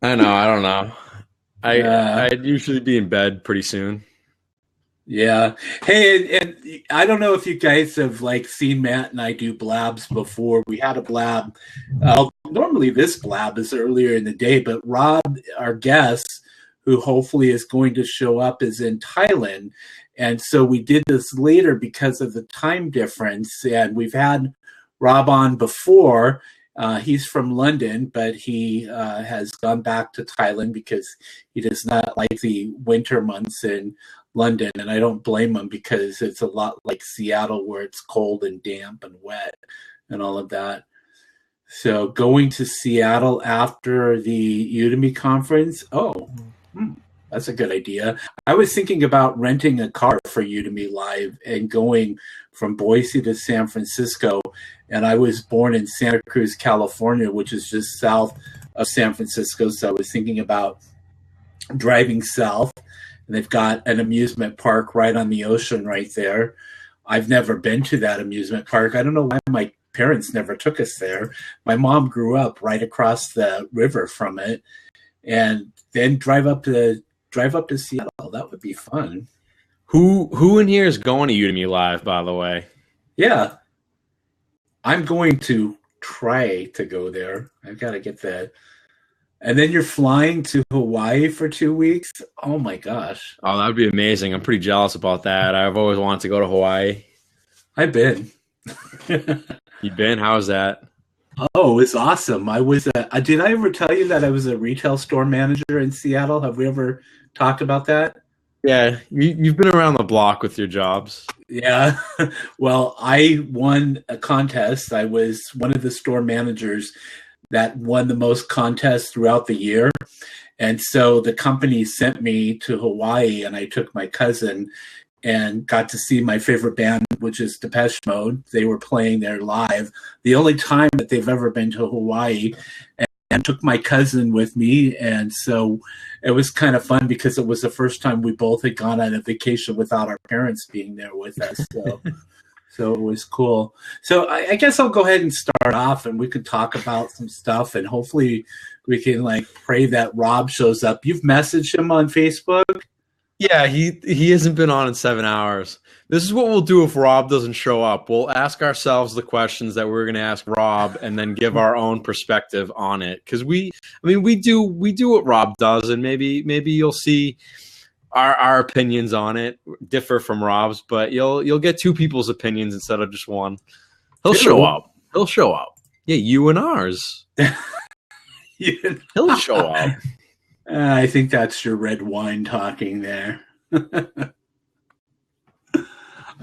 I know. I don't know. Uh, I'd usually be in bed pretty soon. yeah. Hey, and I don't know if you guys have like seen Matt and I do blabs before. We had a blab. Normally this blab is earlier in the day, but Rob, our guest, who hopefully is going to show up, is in Thailand. And so we did this later because of the time difference. And we've had Rob on before. He's from London, but he has gone back to Thailand because he does not like the winter months in London, and I don't blame him because it's a lot like Seattle where it's cold and damp and wet and all of that. So going to Seattle after the Udemy conference, that's a good idea. I was thinking about renting a car for Udemy Live and going from Boise to San Francisco. And I was born in Santa Cruz, California, which is just south of San Francisco. So I was thinking about driving south. And they've got an amusement park right on the ocean right there. I've never been to that amusement park. I don't know why my parents never took us there. My mom grew up right across the river from it, and then drive up to Seattle. That would be fun. Who in here is going to Udemy Live, by the way? Yeah, I'm going to try to go there. I've got to get that. And then you're flying to Hawaii for 2 weeks. Oh my gosh. Oh, that would be amazing. I'm pretty jealous about that. I've always wanted to go to Hawaii. I've been. You been? How's that? Oh, it's awesome. I was. Did I ever tell you that I was a retail store manager in Seattle? Have we ever talked about that? Yeah, you've been around the block with your jobs. Yeah. Well, I won a contest. I was one of the store managers that won the most contests throughout the year. And so the company sent me to Hawaii, and I took my cousin and got to see my favorite band, which is Depeche Mode. They were playing there live. The only time that they've ever been to Hawaii, and took my cousin with me. And so it was kind of fun because it was the first time we both had gone on a vacation without our parents being there with us. So it was cool. So I guess I'll go ahead and start off, and we could talk about some stuff, and hopefully we can like pray that Rob shows up. You've messaged him on Facebook? Yeah, he hasn't been on in 7 hours. This is what we'll do if Rob doesn't show up. We'll ask ourselves the questions that we're going to ask Rob, and then give our own perspective on it. Because we do what Rob does, and maybe you'll see our opinions on it differ from Rob's, but you'll get two people's opinions instead of just one. He'll show up. He'll show up. Yeah, you and ours. He'll show up. I think that's your red wine talking there.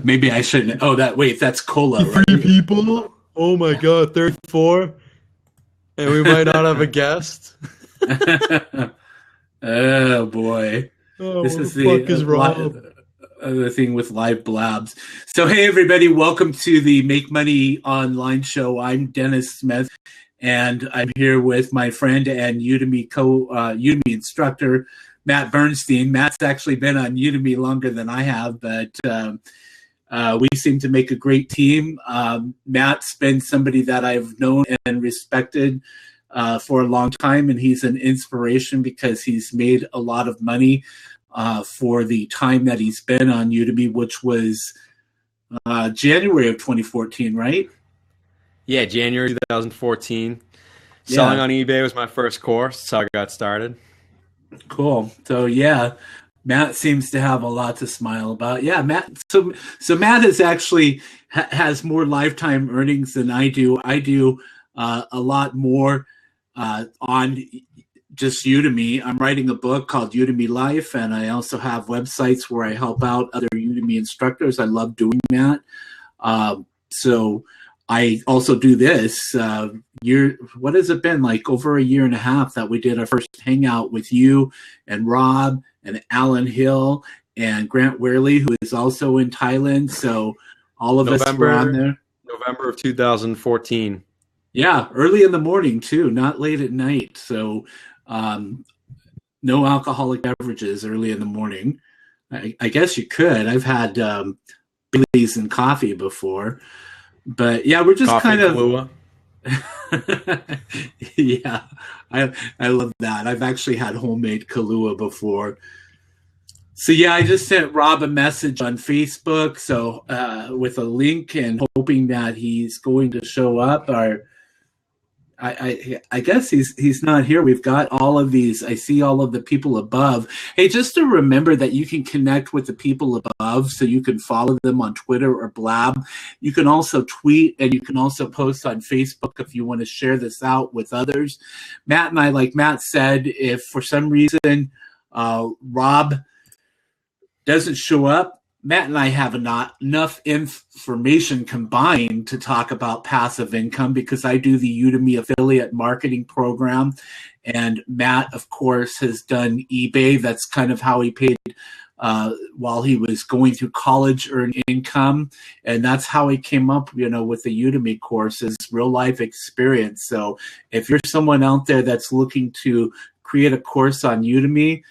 Maybe I shouldn't. Oh, that's cola, right? Three people? Oh my God, 34? And we might not have a guest. Oh boy. Oh, This what is the fuck is Rob? the thing with live blabs. So, hey, everybody, welcome to the Make Money Online show. I'm Dennis Smith, and I'm here with my friend and Udemy instructor, Matt Bernstein. Matt's actually been on Udemy longer than I have, but we seem to make a great team. Matt's been somebody that I've known and respected for a long time, and he's an inspiration because he's made a lot of money for the time that he's been on Udemy, which was January of 2014, right? Yeah, January 2014. Selling on eBay was my first course. That's how I got started. Cool. So yeah, Matt seems to have a lot to smile about. Yeah, Matt. So Matt is actually has more lifetime earnings than I do. I do a lot more on just Udemy. I'm writing a book called Udemy Life, and I also have websites where I help out other Udemy instructors. I love doing that. So I also do this. What has it been, like over a year and a half that we did our first hangout with you and Rob and Alan Hill and Grant Wehrle, who is also in Thailand. So all of us were on there. November of 2014. Yeah, early in the morning too, not late at night. So no alcoholic beverages early in the morning. I guess you could. I've had Baileys and coffee before. But yeah, we're just Coffee kind of Kahlua. Yeah, I love that. I've actually had homemade Kahlua before. So yeah, I just sent Rob a message on Facebook, so with a link and hoping that he's going to show up. Or I guess he's not here. We've got all of these. I see all of the people above. Hey, just to remember that you can connect with the people above, so you can follow them on Twitter or Blab. You can also tweet, and you can also post on Facebook if you want to share this out with others. Matt and I, like Matt said, if for some reason Rob doesn't show up, Matt and I have not enough information combined to talk about passive income, because I do the Udemy affiliate marketing program. And Matt, of course, has done eBay. That's kind of how he paid while he was going through college, earned income. And that's how he came up, with the Udemy courses, real life experience. So if you're someone out there that's looking to create a course on Udemy,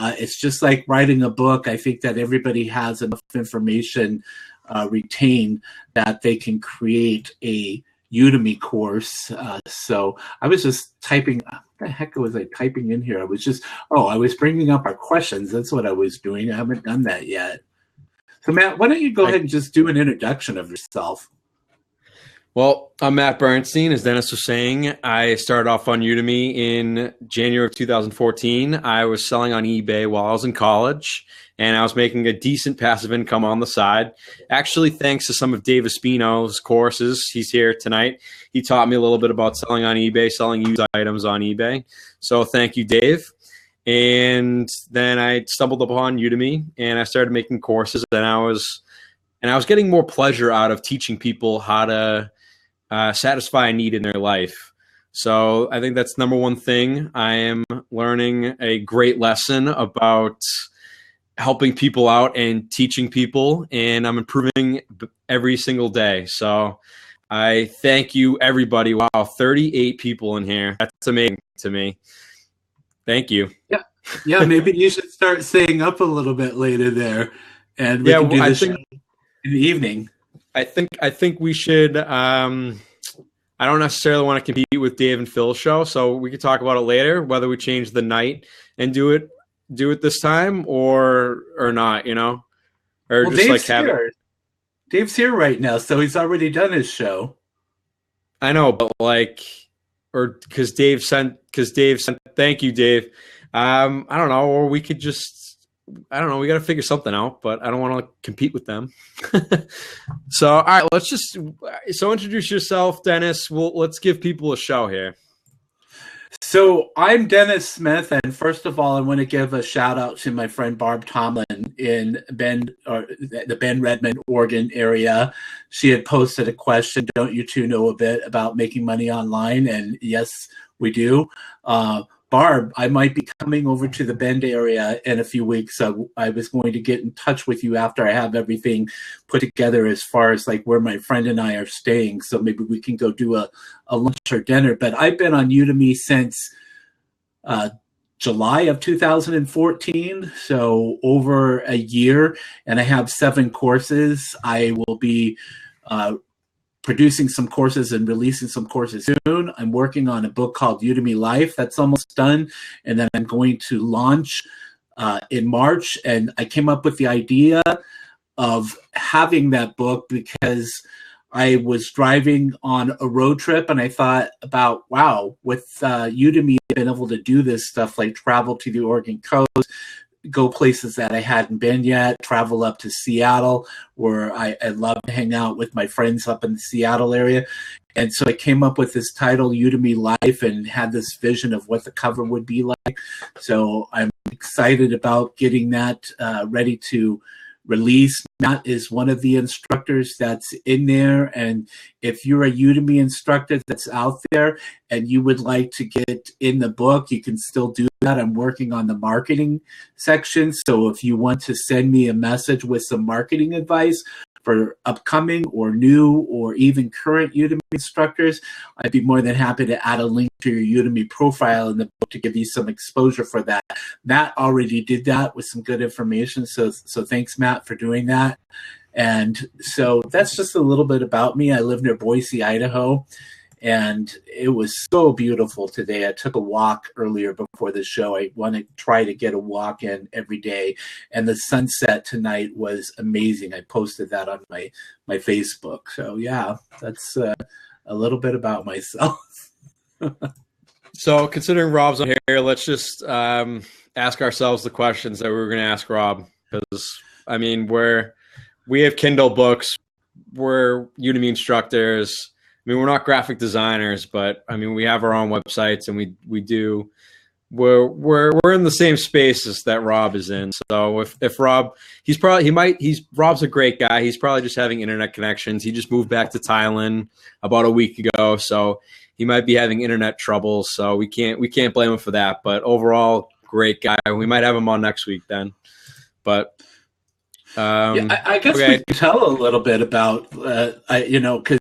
it's just like writing a book. I think that everybody has enough information retained that they can create a Udemy course. So I was just typing. What the heck was I typing in here? I was bringing up our questions. That's what I was doing. I haven't done that yet. So Matt, why don't you go ahead and just do an introduction of yourself? Well, I'm Matt Bernstein, as Dennis was saying. I started off on Udemy in January of 2014. I was selling on eBay while I was in college, and I was making a decent passive income on the side. Actually, thanks to some of Dave Espino's courses. He's here tonight. He taught me a little bit about selling on eBay, selling used items on eBay. So thank you, Dave. And then I stumbled upon Udemy, and I started making courses, and I was getting more pleasure out of teaching people how to satisfy a need in their life. So I think that's number one thing. I am learning a great lesson about helping people out and teaching people, and I'm improving every single day. So I thank you, everybody. Wow, 38 people in here. That's amazing to me. Thank you. Yeah. Maybe you should start staying up a little bit later there, and we can do this in the evening. I think we should. I don't necessarily want to compete with Dave and Phil's show, so we could talk about it later, whether we change the night and do it this time or not, or well, just Dave's here. Dave's here right now, so he's already done his show. I know, but because Dave sent. Thank you, Dave. I don't know, or we could just. I don't know. We got to figure something out, but I don't want to compete with them. So, all right, so introduce yourself, Dennis. Let's give people a show here. So I'm Dennis Smith, and first of all, I want to give a shout out to my friend Barb Tomlin in the Bend, Redmond, Oregon area. She had posted a question, don't you two know a bit about making money online? And yes, we do. Barb, I might be coming over to the Bend area in a few weeks. So I was going to get in touch with you after I have everything put together as far as like where my friend and I are staying. So maybe we can go do a lunch or dinner. But I've been on Udemy since July of 2014. So over a year, and I have 7 courses. I will be producing some courses and releasing some courses soon. I'm working on a book called Udemy Life that's almost done, and then I'm going to launch in March. And I came up with the idea of having that book because I was driving on a road trip, and I thought about, wow, with Udemy, I've been able to do this stuff like travel to the Oregon coast, go places that I hadn't been yet, travel up to Seattle, where I love to hang out with my friends up in the Seattle area. And so I came up with this title, Udemy Life, and had this vision of what the cover would be like. So I'm excited about getting that ready to release. Matt is one of the instructors that's in there. And if you're a Udemy instructor that's out there and you would like to get in the book, you can still do that. I'm working on the marketing section. So if you want to send me a message with some marketing advice for upcoming or new or even current Udemy instructors, I'd be more than happy to add a link to your Udemy profile in the book to give you some exposure for that. Matt already did that with some good information. So thanks, Matt, for doing that. And so that's just a little bit about me. I live near Boise, Idaho. and it was so beautiful today. I took a walk earlier before the show. I want to try to get a walk in every day, and the sunset tonight was amazing. I posted that on my Facebook. So yeah, that's a little bit about myself. So considering Rob's on here, let's just ask ourselves the questions that we were going to ask Rob, because I mean, we have Kindle books, we're Udemy instructors. I mean, we're not graphic designers, but I mean, we have our own websites, and we're in the same spaces that Rob is in. So if Rob, Rob's a great guy. He's probably just having internet connections. He just moved back to Thailand about a week ago, so he might be having internet troubles. So we can't blame him for that. But overall, great guy. We might have him on next week then. But I guess we can tell a little bit about, because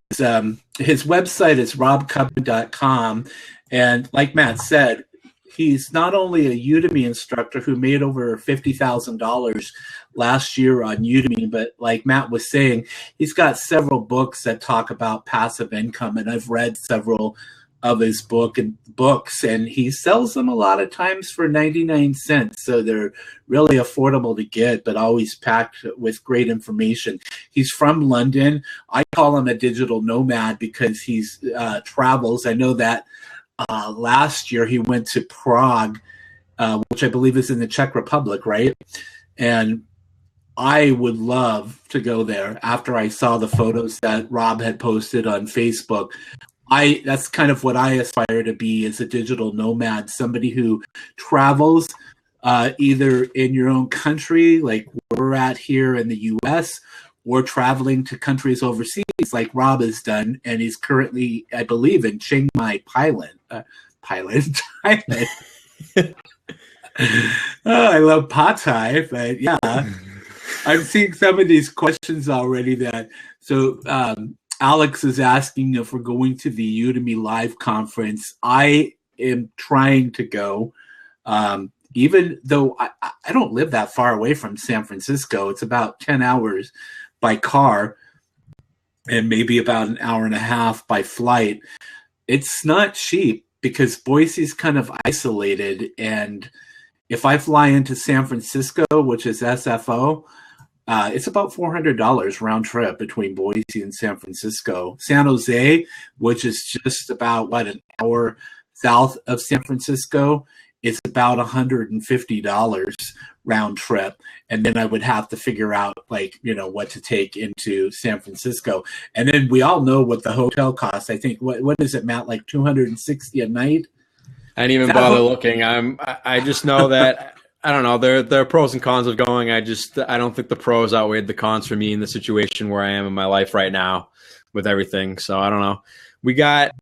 his website is robcubbin.com. And like Matt said, he's not only a Udemy instructor who made over $50,000 last year on Udemy, but like Matt was saying, he's got several books that talk about passive income. And I've read several of his books, and he sells them a lot of times for 99 cents. So they're really affordable to get, but always packed with great information. He's from London. I call him a digital nomad because he's travels. I know that last year he went to Prague, which I believe is in the Czech Republic, right? And I would love to go there after I saw the photos that Rob had posted on Facebook. That's kind of what I aspire to be, as a digital nomad, somebody who travels either in your own country, like we're at here in the US, or traveling to countries overseas like Rob has done. And he's currently, I believe, in Chiang Mai, Thailand. Oh, I love pad thai, but yeah, I'm seeing some of these questions already. Alex is asking if we're going to the Udemy Live conference. I am trying to go, even though I don't live that far away from San Francisco. It's about 10 hours by car and maybe about an hour and a half by flight. It's not cheap because Boise's kind of isolated. And if I fly into San Francisco, which is SFO, it's about $400 round trip between Boise and San Francisco. San Jose, which is just about an hour south of San Francisco, it's about $150 round trip. And then I would have to figure out what to take into San Francisco. And then we all know what the hotel costs. I think what is it, Matt, like $260 a night? I didn't even bother looking. I just know that I don't know. There are pros and cons of going. I don't think the pros outweighed the cons for me in the situation where I am in my life right now with everything. So I don't know. We got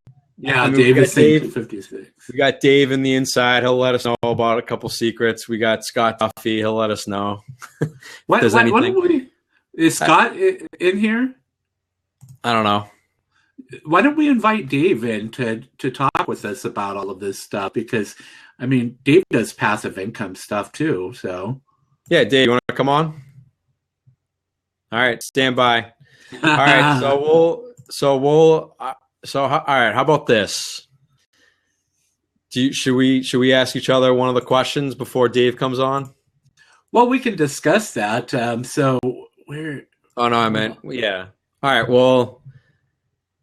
Dave is saying 56. We got Dave in the inside. He'll let us know about a couple secrets. We got Scott Duffy. He'll let us know. Is Scott in here? I don't know. Why don't we invite Dave in to talk with us about all of this stuff? Because I mean, Dave does passive income stuff too. So yeah, Dave, you want to come on? All right, stand by. All right, all right. How about this? Should we ask each other one of the questions before Dave comes on? Well, we can discuss that. Oh no, I meant yeah. All right. Well,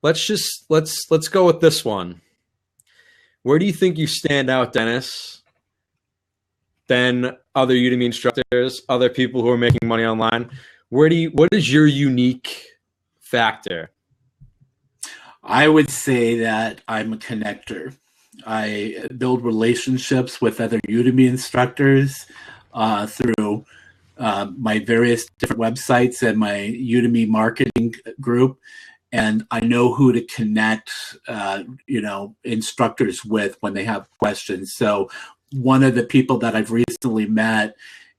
let's go with this one. Where do you think you stand out, Dennis, than other Udemy instructors, other people who are making money online? What is your unique factor? I would say that I'm a connector. I build relationships with other Udemy instructors through my various different websites and my Udemy marketing group. And I know who to connect, instructors with when they have questions. So one of the people that I've recently met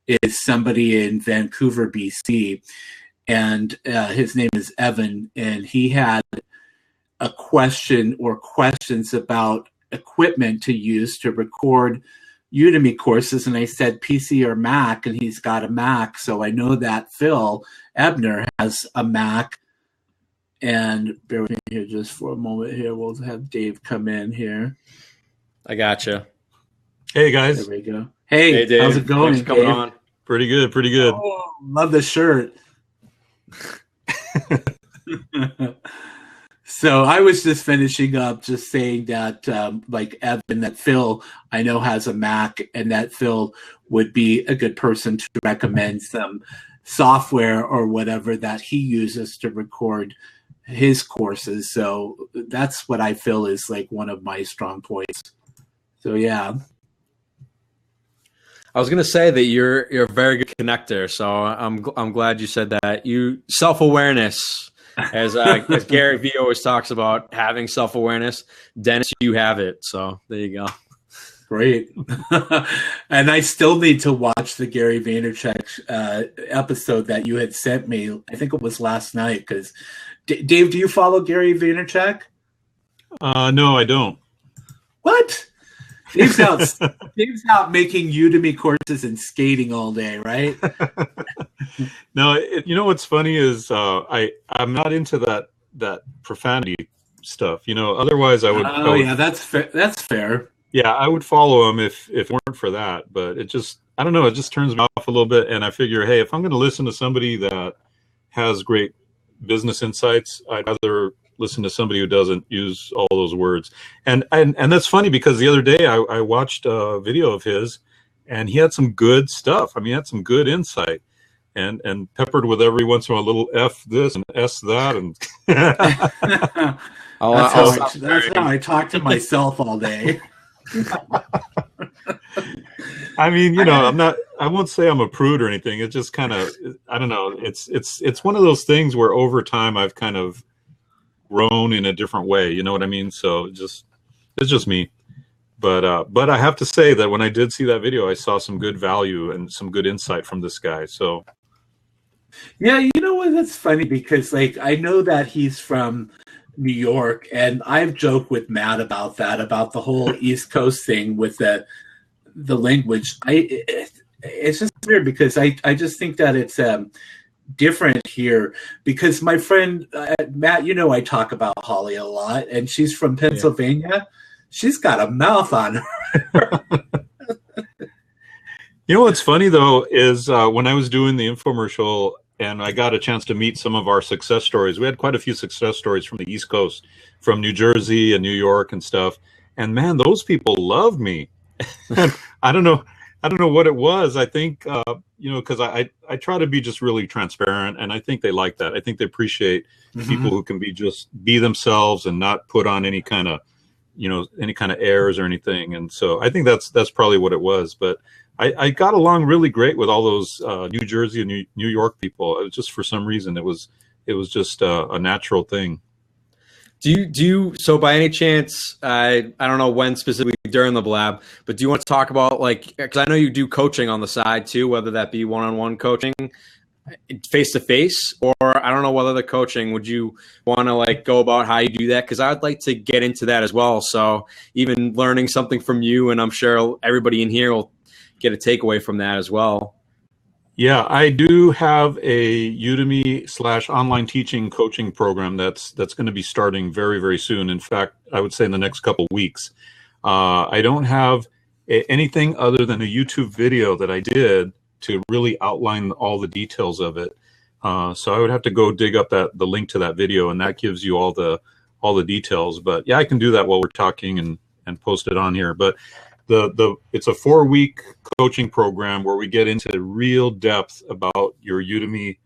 is somebody in Vancouver, BC, and his name is Evan, and he had a question or questions about equipment to use to record Udemy courses. And I said PC or Mac, and he's got a Mac. So I know that Phil Ebner has a Mac. And bear with me here just for a moment here. We'll have Dave come in here. I gotcha. Hey, guys. There we go. Hey, Dave. how's it going, Thanks for coming Dave? on. Pretty good, pretty good. Oh, love the shirt. So I was just finishing up just saying that like Evan, that Phil I know has a Mac, and that Phil would be a good person to recommend some software or whatever that he uses to record his courses. So that's what I feel is like one of my strong points. So yeah. I was gonna say that you're a very good connector, so I'm glad you said that. You self-awareness, as Gary Vee always talks about, having self-awareness. Dennis, you have it. So there you go. Great. And I still need to watch the Gary Vaynerchuk episode that you had sent me. I think it was last night. Because Dave, do you follow Gary Vaynerchuk? No, I don't. What? Dave's out making Udemy courses and skating all day, right? No, you know what's funny is I'm not into that profanity stuff. You know, otherwise I would. Oh yeah, that's fair. That's fair. Yeah, I would follow him if it weren't for that. But it just, I don't know, it just turns me off a little bit. And I figure, hey, if I'm going to listen to somebody that has great business insights, I'd rather listen to somebody who doesn't use all those words. And that's funny because the other day I watched a video of his, and he had some good stuff. I mean, he had some good insight, and peppered with every once in a while a little F this and S that. And that's how I talk to myself all day. I mean, you know, I won't say I'm a prude or anything. It's just kind of, I don't know. It's one of those things where over time I've kind of grown in a different way. You know what I mean? So it's just me. But I have to say that when I did see that video, I saw some good value and some good insight from this guy. So. Yeah, you know what? That's funny because like I know that he's from New York, and I've joked with Matt about that, about the whole East Coast thing with the language. It's just weird because I just think that it's different here because my friend Matt, you know, I talk about Holly a lot, and she's from Pennsylvania. Yeah. She's got a mouth on her. You know what's funny though is when I was doing the infomercial and I got a chance to meet some of our success stories. We had quite a few success stories from the East Coast, from New Jersey and New York and stuff. And man, those people loved me. I don't know what it was. I think you know, because I try to be just really transparent, and I think they like that. I think they appreciate people who can be themselves and not put on any kind of airs or anything. And so I think that's probably what it was. But I got along really great with all those New Jersey and New York people. It was just, for some reason, it was just a natural thing. Do you so by any chance, I don't know when specifically during the Blab, but do you want to talk about, like, because I know you do coaching on the side too, whether that be one-on-one coaching, face-to-face, or I don't know what other coaching, would you want to like go about how you do that? Because I'd like to get into that as well. So even learning something from you, and I'm sure everybody in here will get a takeaway from that as well. Yeah, I do have a Udemy /online teaching coaching program that's going to be starting very, very soon. In fact, I would say in the next couple of weeks. I don't have anything other than a YouTube video that I did to really outline all the details of it. So I would have to go dig up the link to that video, and that gives you all the details. But yeah, I can do that while we're talking and post it on here. But it's a 4-week coaching program where we get into real depth about your Udemy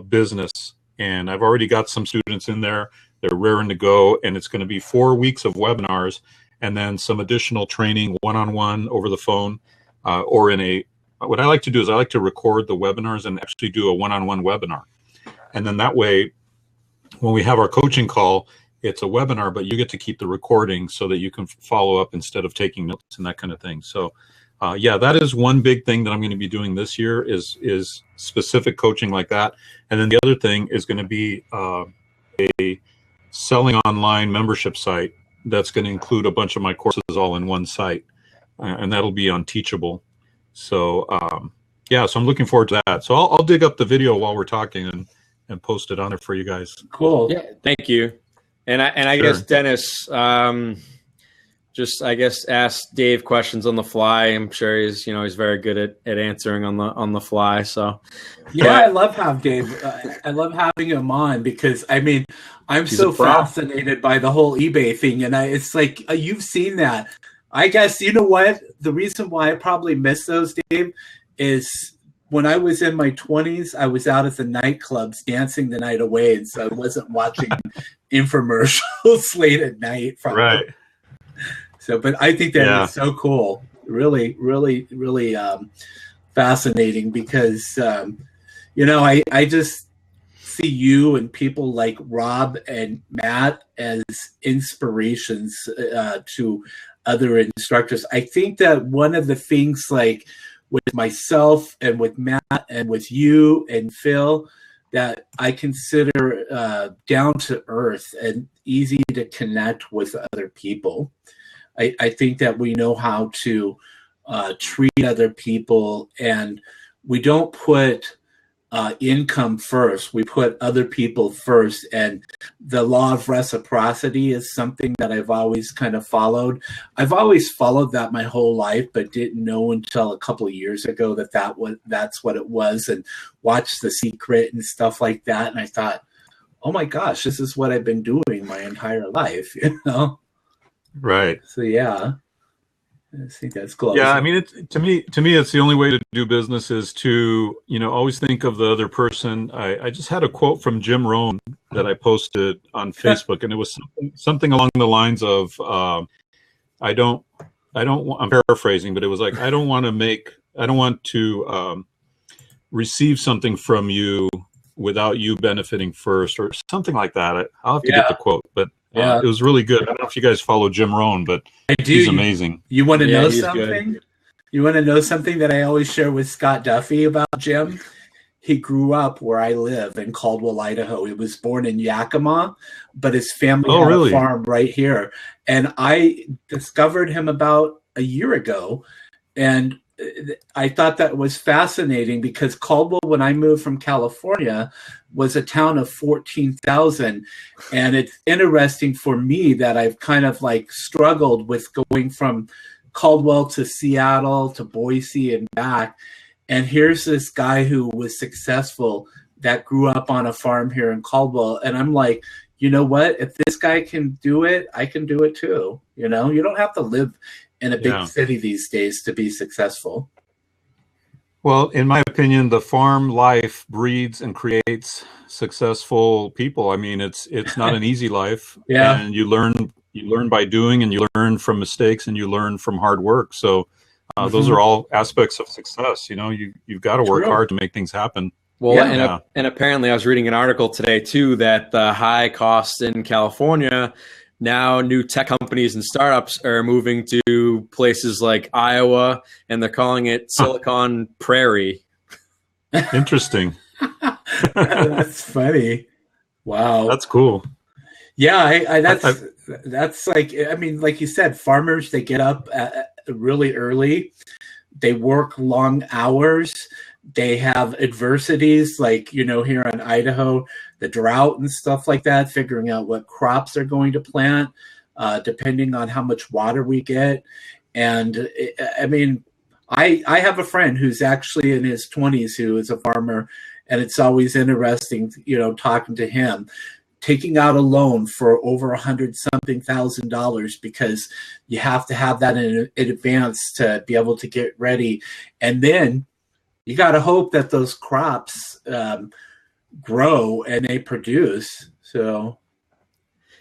business. And I've already got some students in there. They're raring to go. And it's going to be 4 weeks of webinars and then some additional training one-on-one over the phone or what I like to do is I like to record the webinars and actually do a one-on-one webinar. And then that way, when we have our coaching call, it's a webinar, but you get to keep the recording so that you can follow up instead of taking notes and that kind of thing. So yeah, that is one big thing that I'm going to be doing this year is specific coaching like that. And then the other thing is going to be a selling online membership site that's going to include a bunch of my courses all in one site. And that'll be on Teachable. So yeah, so I'm looking forward to that. So I'll dig up the video while we're talking and post it on there for you guys. Cool. Yeah, thank you. And I Sure. guess Dennis, just I guess ask Dave questions on the fly. I'm sure he's very good at answering on the fly. So Yeah, I love I love having him on because I'm He's so a pro. fascinated by the whole eBay thing, and it's like you've seen that. I guess you know what the reason why I probably miss those, Dave, is when I was in my 20s, I was out at the nightclubs dancing the night away, and so I wasn't watching infomercials late at night. Right. So, but I think that is so cool. Really, really, really fascinating because, I just see you and people like Rob and Matt as inspirations to other instructors. I think that one of the things like with myself and with Matt and with you and Phil that I consider down to earth and easy to connect with other people. I think that we know how to treat other people, and we don't put income first. We put other people first, and the law of reciprocity is something that I've always kind of followed. I've always followed that my whole life, but didn't know until a couple of years ago that's what it was, and watched The Secret and stuff like that. And I thought, oh my gosh, this is what I've been doing my entire life, Right. So yeah, I think that's cool. Yeah, I mean, to me, it's the only way to do business is to, always think of the other person. I just had a quote from Jim Rohn that I posted on Facebook, and it was something along the lines of, I'm paraphrasing, but it was like, I don't want to receive something from you without you benefiting first, or something like that. I'll have to get the quote, but it was really good. I don't know if you guys follow Jim Rohn, but I do. He's amazing. You want to know he's something? good. You want to know something that I always share with Scott Duffy about Jim? He grew up where I live in Caldwell, Idaho. He was born in Yakima, but his family had a farm right here. And I discovered him about a year ago, and I thought that was fascinating because Caldwell, when I moved from California, was a town of 14,000. And it's interesting for me that I've kind of like struggled with going from Caldwell to Seattle to Boise and back. And here's this guy who was successful that grew up on a farm here in Caldwell. And I'm like, you know what? If this guy can do it, I can do it too. You don't have to live in a big city these days to be successful. Well, in my opinion, the farm life breeds and creates successful people. I mean, it's not an easy life. And you learn by doing, and you learn from mistakes, and you learn from hard work. So those are all aspects of success. You've got to work hard to make things happen. Well, and apparently I was reading an article today too that the high costs in California, now new tech companies and startups are moving to places like Iowa, and they're calling it Silicon Prairie. Interesting. That's funny. Wow. That's cool. Yeah, that's like, like you said, farmers, they get up really early. They work long hours. They have adversities like, here in Idaho, the drought and stuff like that, figuring out what crops they're going to plant, depending on how much water we get. And I have a friend who's actually in his 20s who is a farmer, and it's always interesting, talking to him, taking out a loan for over $100,000 because you have to have that in advance to be able to get ready. And then you got to hope that those crops grow and they produce. So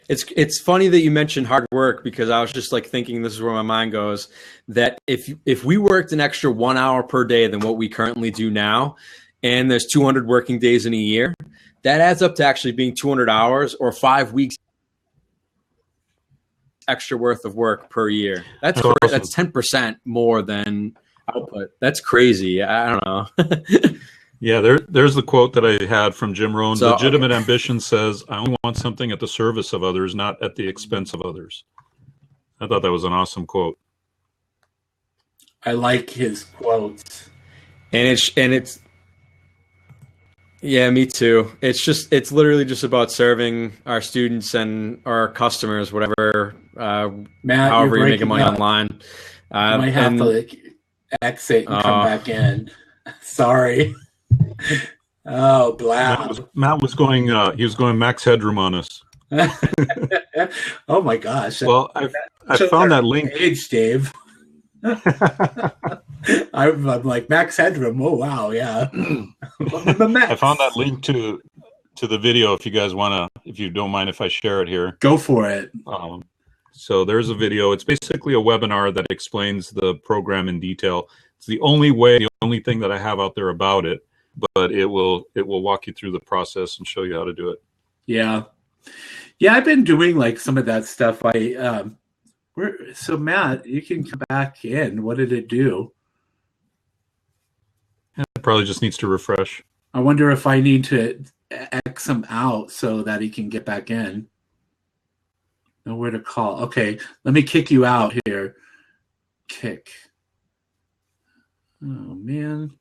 it's funny that you mentioned hard work, because I was just like thinking, this is where my mind goes, that if we worked an extra 1 hour per day than what we currently do now, and there's 200 working days in a year, that adds up to actually being 200 hours or 5 weeks extra worth of work per year. That's awesome. That's 10% more than output. That's crazy. I don't know. Yeah, there's the quote that I had from Jim Rohn. Legitimate ambition says, I only want something at the service of others, not at the expense of others. I thought that was an awesome quote. I like his quotes. And Yeah, me too. It's literally just about serving our students and our customers, whatever, Matt, you're however you're making breaking money up. online. You might have to And like exit and come uh, back in. Sorry. Oh, Blab. Matt was going. He was going max headroom on us. Oh my gosh. Well, I Shows found our that link. age, Dave. I'm like Max Headroom. Oh wow, yeah. I found that link to the video. If you guys want to, if you don't mind, if I share it here. Go for it. So there's a video. It's basically a webinar that explains the program in detail. It's the only thing that I have out there about it, but it will walk you through the process and show you how to do it. Yeah. I've been doing like some of that stuff. So Matt, you can come back in. What did it do? It probably just needs to refresh. I wonder if I need to X him out so that he can get back in. Nowhere to call. Okay, let me kick you out here. Kick. Oh man.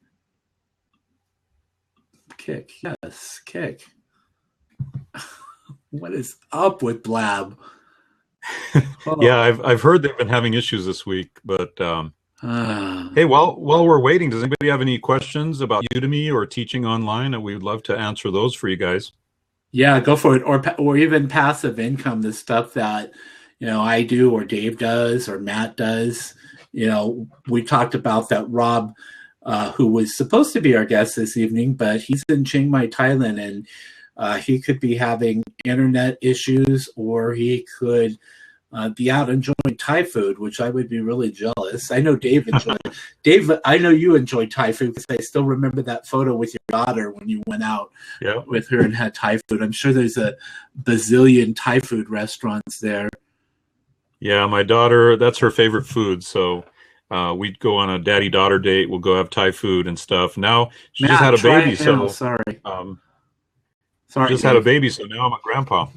Kick. Yes, kick. What is up with Blab? Yeah, I've heard they've been having issues this week, but hey, while we're waiting, does anybody have any questions about Udemy or teaching online? And we would love to answer those for you guys. Yeah, go for it. Or even passive income, the stuff that I do or Dave does or Matt does. We talked about that Rob, who was supposed to be our guest this evening, but he's in Chiang Mai, Thailand, and he could be having internet issues, or he could be out enjoying Thai food, which I would be really jealous. I know Dave enjoyed it. Dave, I know you enjoyed Thai food because I still remember that photo with your daughter when you went out with her and had Thai food. I'm sure there's a bazillion Thai food restaurants there. Yeah, my daughter, that's her favorite food. So we'd go on a daddy-daughter date. We'll go have Thai food and stuff. Now she just had a baby, so sorry, just had a baby, so now I'm a grandpa.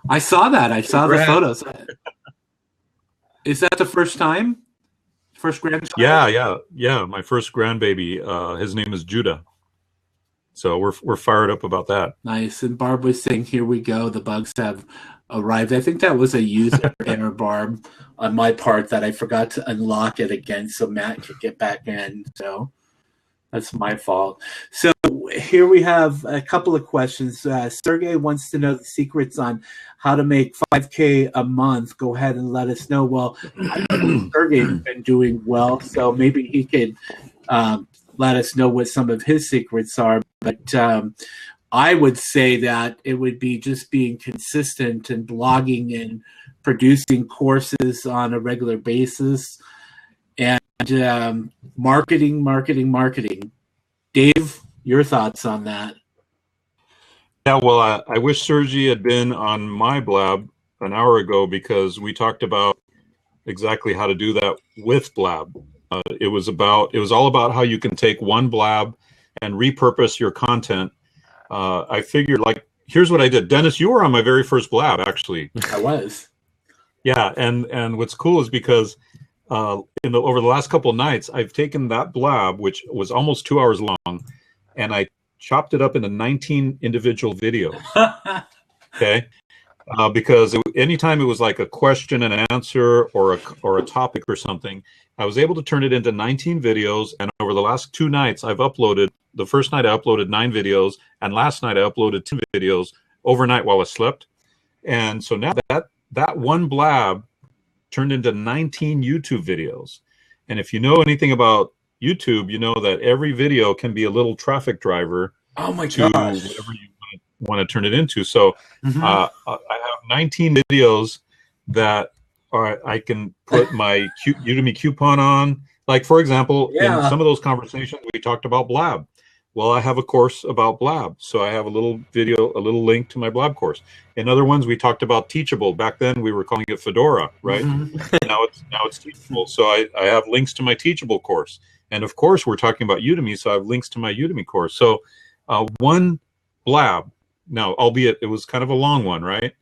I saw that. I saw the photos. Is that the first time? First grandchild? Yeah. My first grandbaby. His name is Judah. So we're fired up about that. Nice. And Barb was saying, "Here we go. The bugs have arrived." I think that was a user error, Barb, on my part, that I forgot to unlock it again so Matt could get back in. So that's my fault. So here we have a couple of questions. Sergey wants to know the secrets on how to make $5K a month. Go ahead and let us know. Well, I know Sergey's been doing well, so maybe he could let us know what some of his secrets are. But I would say that it would be just being consistent and blogging and producing courses on a regular basis, and marketing. Dave, your thoughts on that? Yeah, well, I wish Sergey had been on my Blab an hour ago, because we talked about exactly how to do that with Blab. It was all about how you can take one Blab and repurpose your content. I figured, here's what I did. Dennis, you were on my very first Blab, actually. I was. Yeah, and what's cool is because over the last couple of nights, I've taken that Blab, which was almost 2 hours long, and I chopped it up into 19 individual videos. Okay, because anytime it was like a question and answer or a topic or something, I was able to turn it into 19 videos. And over the last 2 nights, I've uploaded. The first night I uploaded 9 videos, and last night I uploaded 10 videos overnight while I slept. And so now that one Blab turned into 19 YouTube videos. And if you know anything about YouTube, you know that every video can be a little traffic driver. Oh my to gosh. whatever you want to turn it into. So I have 19 videos that I can put my Udemy coupon on. Like, for example, in some of those conversations, we talked about Blab. Well, I have a course about Blab, so I have a little video, a little link to my Blab course. In other ones, we talked about Teachable. Back then, we were calling it Fedora, right? Now it's Teachable. So I have links to my Teachable course, and of course, we're talking about Udemy, so I have links to my Udemy course. So one Blab, now albeit it was kind of a long one, right?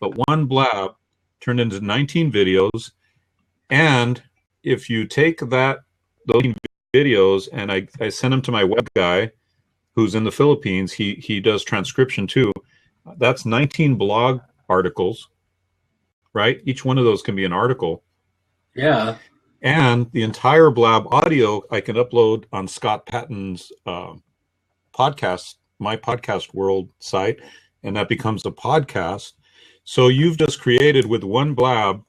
But one Blab turned into 19 videos, and if you take those videos and I send them to my web guy, who's in the Philippines. He does transcription too. That's 19 blog articles, right? Each one of those can be an article. Yeah. And the entire Blab audio I can upload on Scott Patton's podcast, My Podcast World site, and that becomes a podcast. So you've just created with one Blab,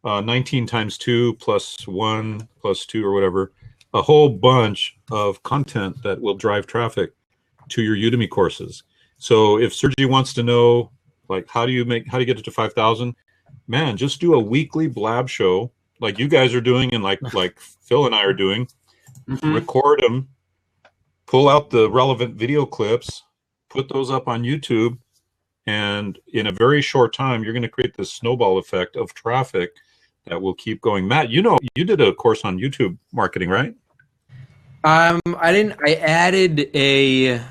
19 times 2 plus 1 plus 2 or whatever, a whole bunch of content that will drive traffic to your Udemy courses. So if Sergi wants to know, like, how do you get it to 5,000? Man, just do a weekly Blab show like you guys are doing, and like Phil and I are doing. Mm-hmm. Record them, pull out the relevant video clips, put those up on YouTube, and in a very short time, you're going to create this snowball effect of traffic that will keep going. Matt, you did a course on YouTube marketing, right? I didn't. I added a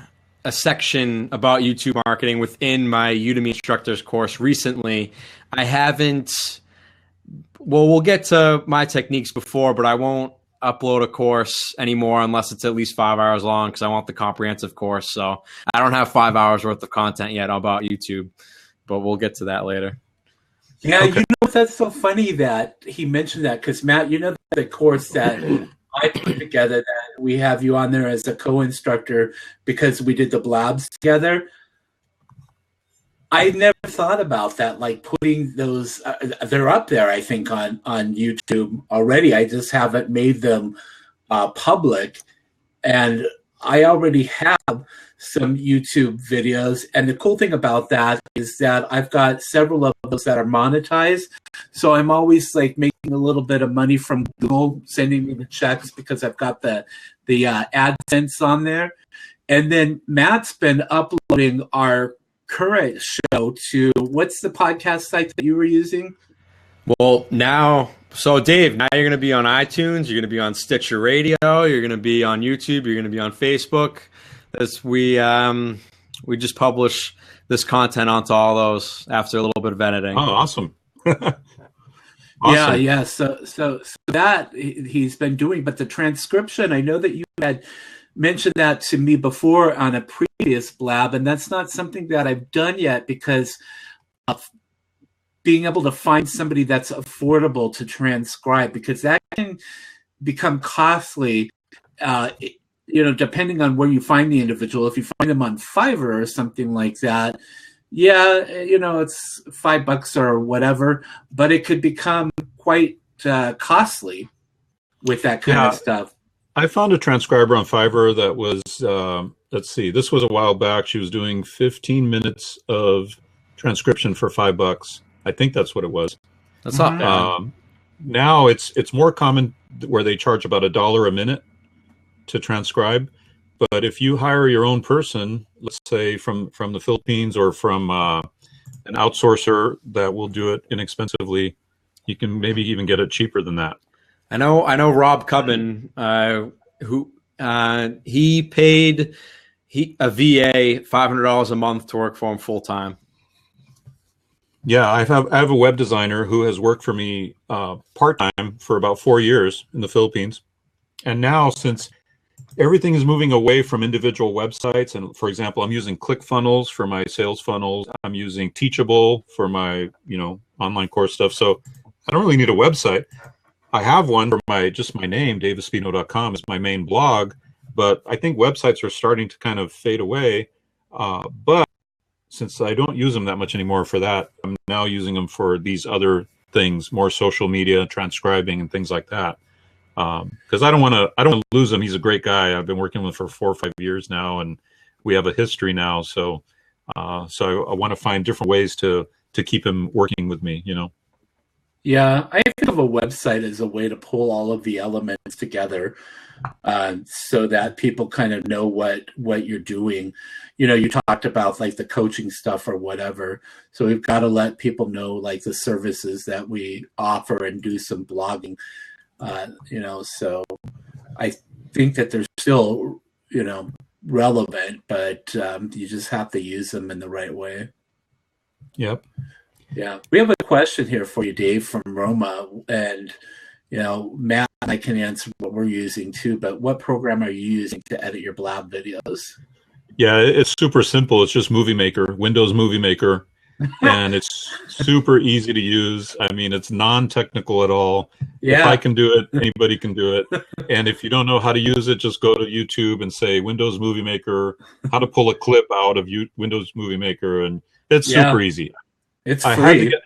section about YouTube marketing within my Udemy Instructors course recently. I haven't. Well, we'll get to my techniques before, but I won't upload a course anymore unless it's at least 5 hours long, because I want the comprehensive course. So I don't have 5 hours worth of content yet about YouTube, but we'll get to that later. Yeah, okay. That's so funny that he mentioned that, because Matt, the course that I put together, that we have you on there as a co-instructor because we did the Blabs together. I never thought about that, like putting those, they're up there, I think, on YouTube already. I just haven't made them public. And I already have some YouTube videos. And the cool thing about that is that I've got several of those that are monetized. So I'm always like making a little bit of money from Google sending me the checks because I've got the AdSense on there. And then Matt's been uploading our current show to, what's the podcast site that you were using? Well, so Dave, now you're going to be on iTunes, you're going to be on Stitcher Radio, you're going to be on YouTube, you're going to be on Facebook. We just publish this content onto all those after a little bit of editing. Oh, awesome. Awesome. Yeah. So that he's been doing, but the transcription, I know that you had mentioned that to me before on a previous Blab, and that's not something that I've done yet because of being able to find somebody that's affordable to transcribe, because that can become costly, depending on where you find the individual. If you find them on Fiverr or something like that, it's $5 or whatever, but it could become quite costly with that kind of stuff. I found a transcriber on Fiverr that was, this was a while back. She was doing 15 minutes of transcription for $5. I think that's what it was. That's not bad. Now it's more common where they charge about $1 a minute to transcribe. But if you hire your own person, let's say from the Philippines or from an outsourcer that will do it inexpensively, you can maybe even get it cheaper than that. I know Rob Cubbin, who he paid a VA $500 a month to work for him full time. Yeah, I have a web designer who has worked for me part time for about 4 years in the Philippines, and now since everything is moving away from individual websites, and for example, I'm using ClickFunnels for my sales funnels, I'm using Teachable for my online course stuff, so I don't really need a website. I have one for my name, daveespino.com is my main blog, but I think websites are starting to kind of fade away. But since I don't use them that much anymore for that, I'm now using them for these other things, more social media, transcribing, and things like that. Because I don't want to lose him. He's a great guy. I've been working with him for 4 or 5 years now, and we have a history now. So I want to find different ways to keep him working with me. Yeah, I think of a website as a way to pull all of the elements together so that people kind of know what you're doing. You talked about like the coaching stuff or whatever. So we've got to let people know like the services that we offer and do some blogging, so I think that they're still, relevant, but you just have to use them in the right way. Yep. Yeah, we have a question here for you, Dave, from Roma, and Matt and I can answer what we're using too. But what program are you using to edit your Blab videos? Yeah, it's super simple. It's just Movie Maker, Windows Movie Maker, and it's super easy to use. I mean, it's non-technical at all. If I Yeah. can do it, anybody can do it. And if you don't know how to use it, just go to YouTube and say Windows Movie Maker, how to pull a clip out of Windows Movie Maker, and it's super Yeah. easy. It's I had to free. get,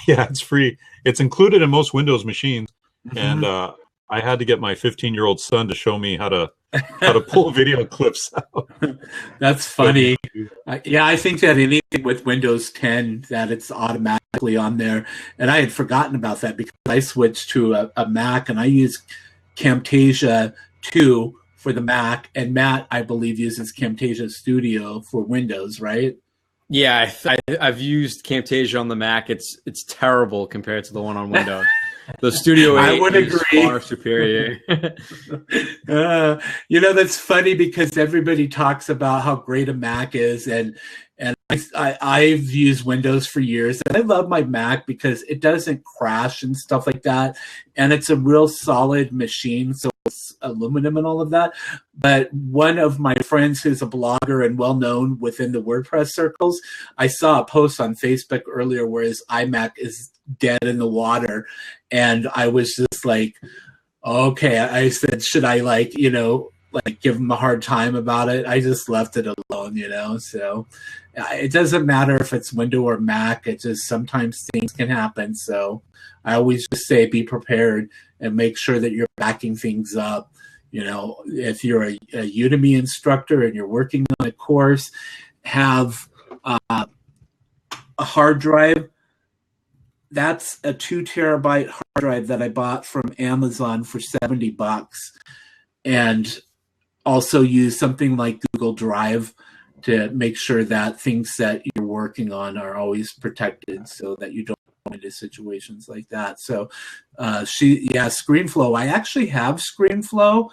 yeah, it's free. It's included in most Windows machines, and Mhm. I had to get my 15-year-old son to show me how to pull video clips out. That's But funny. Yeah, I think that anything with Windows 10 that it's automatically on there, and I had forgotten about that because I switched to a Mac and I use Camtasia 2 for the Mac, and Matt, I believe, uses Camtasia Studio for Windows, right? Yeah, I've used Camtasia on the Mac. It's terrible compared to the one on Windows. The Studio I 8 would is agree. far superior. That's funny because everybody talks about how great a Mac is, and I've used Windows for years, and I love my Mac because it doesn't crash and stuff like that, and it's a real solid machine, so it's aluminum and all of that. But one of my friends who's a blogger and well known within the WordPress circles, I saw a post on Facebook earlier where his iMac is dead in the water, and I was just like, okay. I said, should I give him a hard time about it? I just left it alone. So it doesn't matter if it's Windows or Mac. It just sometimes things can happen. So I always just say be prepared and make sure that you're backing things up. If you're a Udemy instructor and you're working on a course, have a hard drive. That's a 2 terabyte hard drive that I bought from Amazon for $70, and also use something like Google Drive to make sure that things that you're working on are always protected so that you don't go into situations like that. So ScreenFlow. I actually have ScreenFlow.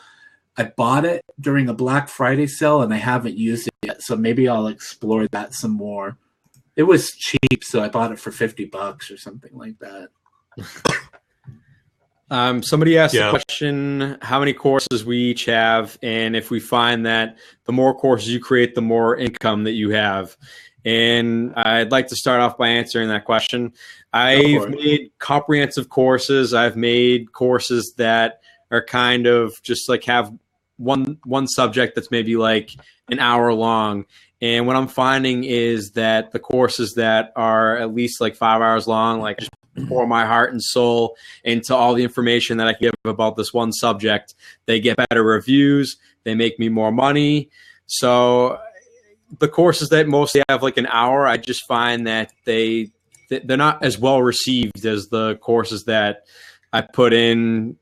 I bought it during a Black Friday sale and I haven't used it yet. So maybe I'll explore that some more. It was cheap, so I bought it for $50 or something like that. Somebody asked the question, how many courses we each have, and if we find that the more courses you create, the more income that you have. And I'd like to start off by answering that question. I've made comprehensive courses. I've made courses that are kind of just like have one subject that's maybe like an hour long. And what I'm finding is that the courses that are at least like 5 hours long, like just pour my heart and soul into all the information that I can give about this one subject, they get better reviews, they make me more money. So the courses that mostly have like an hour, I just find that they're not as well received as the courses that I put in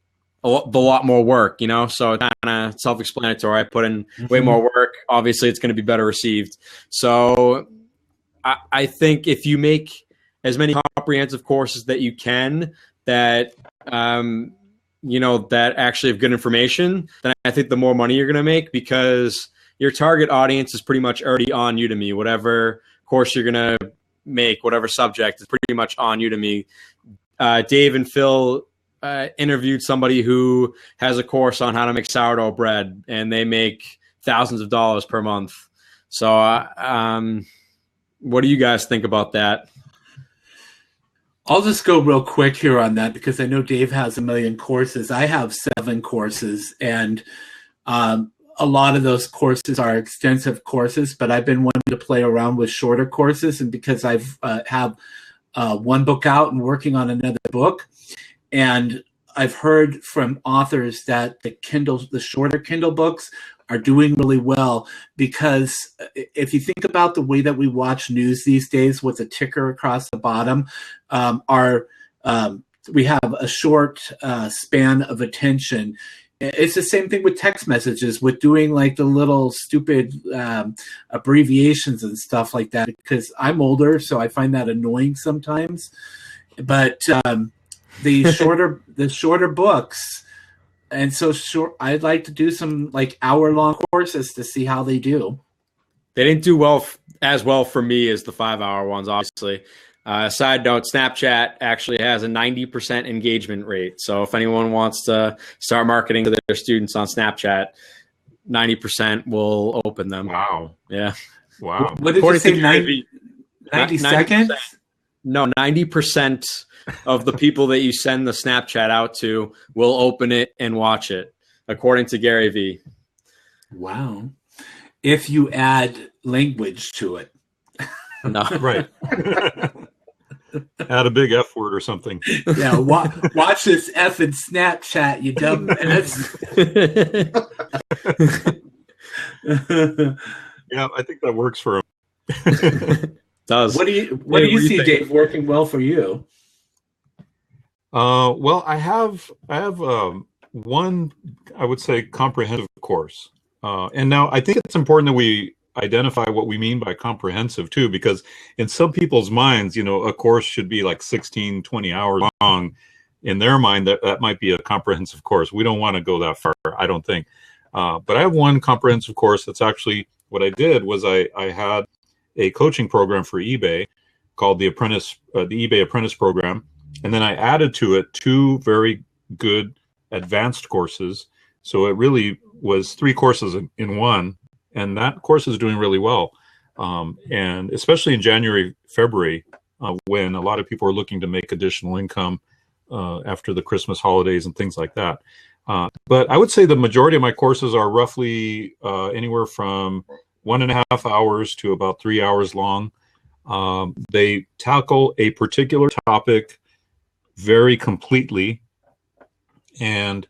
a lot more work, so it's kind of self-explanatory. I put in way more work. Obviously, it's going to be better received. So I think if you make as many comprehensive courses that you can that, that actually have good information, then I think the more money you're going to make, because your target audience is pretty much already on Udemy. Whatever course you're going to make, whatever subject is pretty much on Udemy. Dave and Phil interviewed somebody who has a course on how to make sourdough bread, and they make thousands of dollars per month. So what do you guys think about that? I'll just go real quick here on that because I know Dave has 1 million courses. I have 7 courses, and a lot of those courses are extensive courses, but I've been wanting to play around with shorter courses, and because I've have one book out and working on another book. And I've heard from authors that the shorter Kindle books are doing really well, because if you think about the way that we watch news these days with a ticker across the bottom, we have a short span of attention. It's the same thing with text messages, with doing like the little stupid abbreviations and stuff like that, because I'm older, so I find that annoying sometimes. But the shorter books, and so I'd like to do some like hour-long courses to see how they do. They didn't do as well for me as the 5-hour ones, obviously. Side note, Snapchat actually has a 90% engagement rate. So if anyone wants to start marketing to their students on Snapchat, 90% will open them. Wow. Yeah. Wow. What did you say? 90 seconds? No, 90% of the people that you send the Snapchat out to will open it and watch it, according to Gary Vee. Wow. If you add language to it. No. Right. Add a big F word or something. Yeah, watch this effing Snapchat, you dumb ass. Yeah, I think that works for him. Does. What do you see, Dave, working well for you? Well, I have one, I would say, comprehensive course. And now I think it's important that we identify what we mean by comprehensive too, because in some people's minds, a course should be like 16, 20 hours long. In their mind, that might be a comprehensive course. We don't want to go that far, I don't think. But I have one comprehensive course that's actually, what I did was I had a coaching program for eBay called the eBay Apprentice Program. And then I added to it 2 very good advanced courses. So it really was 3 courses in one. And that course is doing really well. And especially in January, February, when a lot of people are looking to make additional income after the Christmas holidays and things like that. But I would say the majority of my courses are roughly anywhere from 1.5 hours to about 3 hours long. They tackle a particular topic very completely. And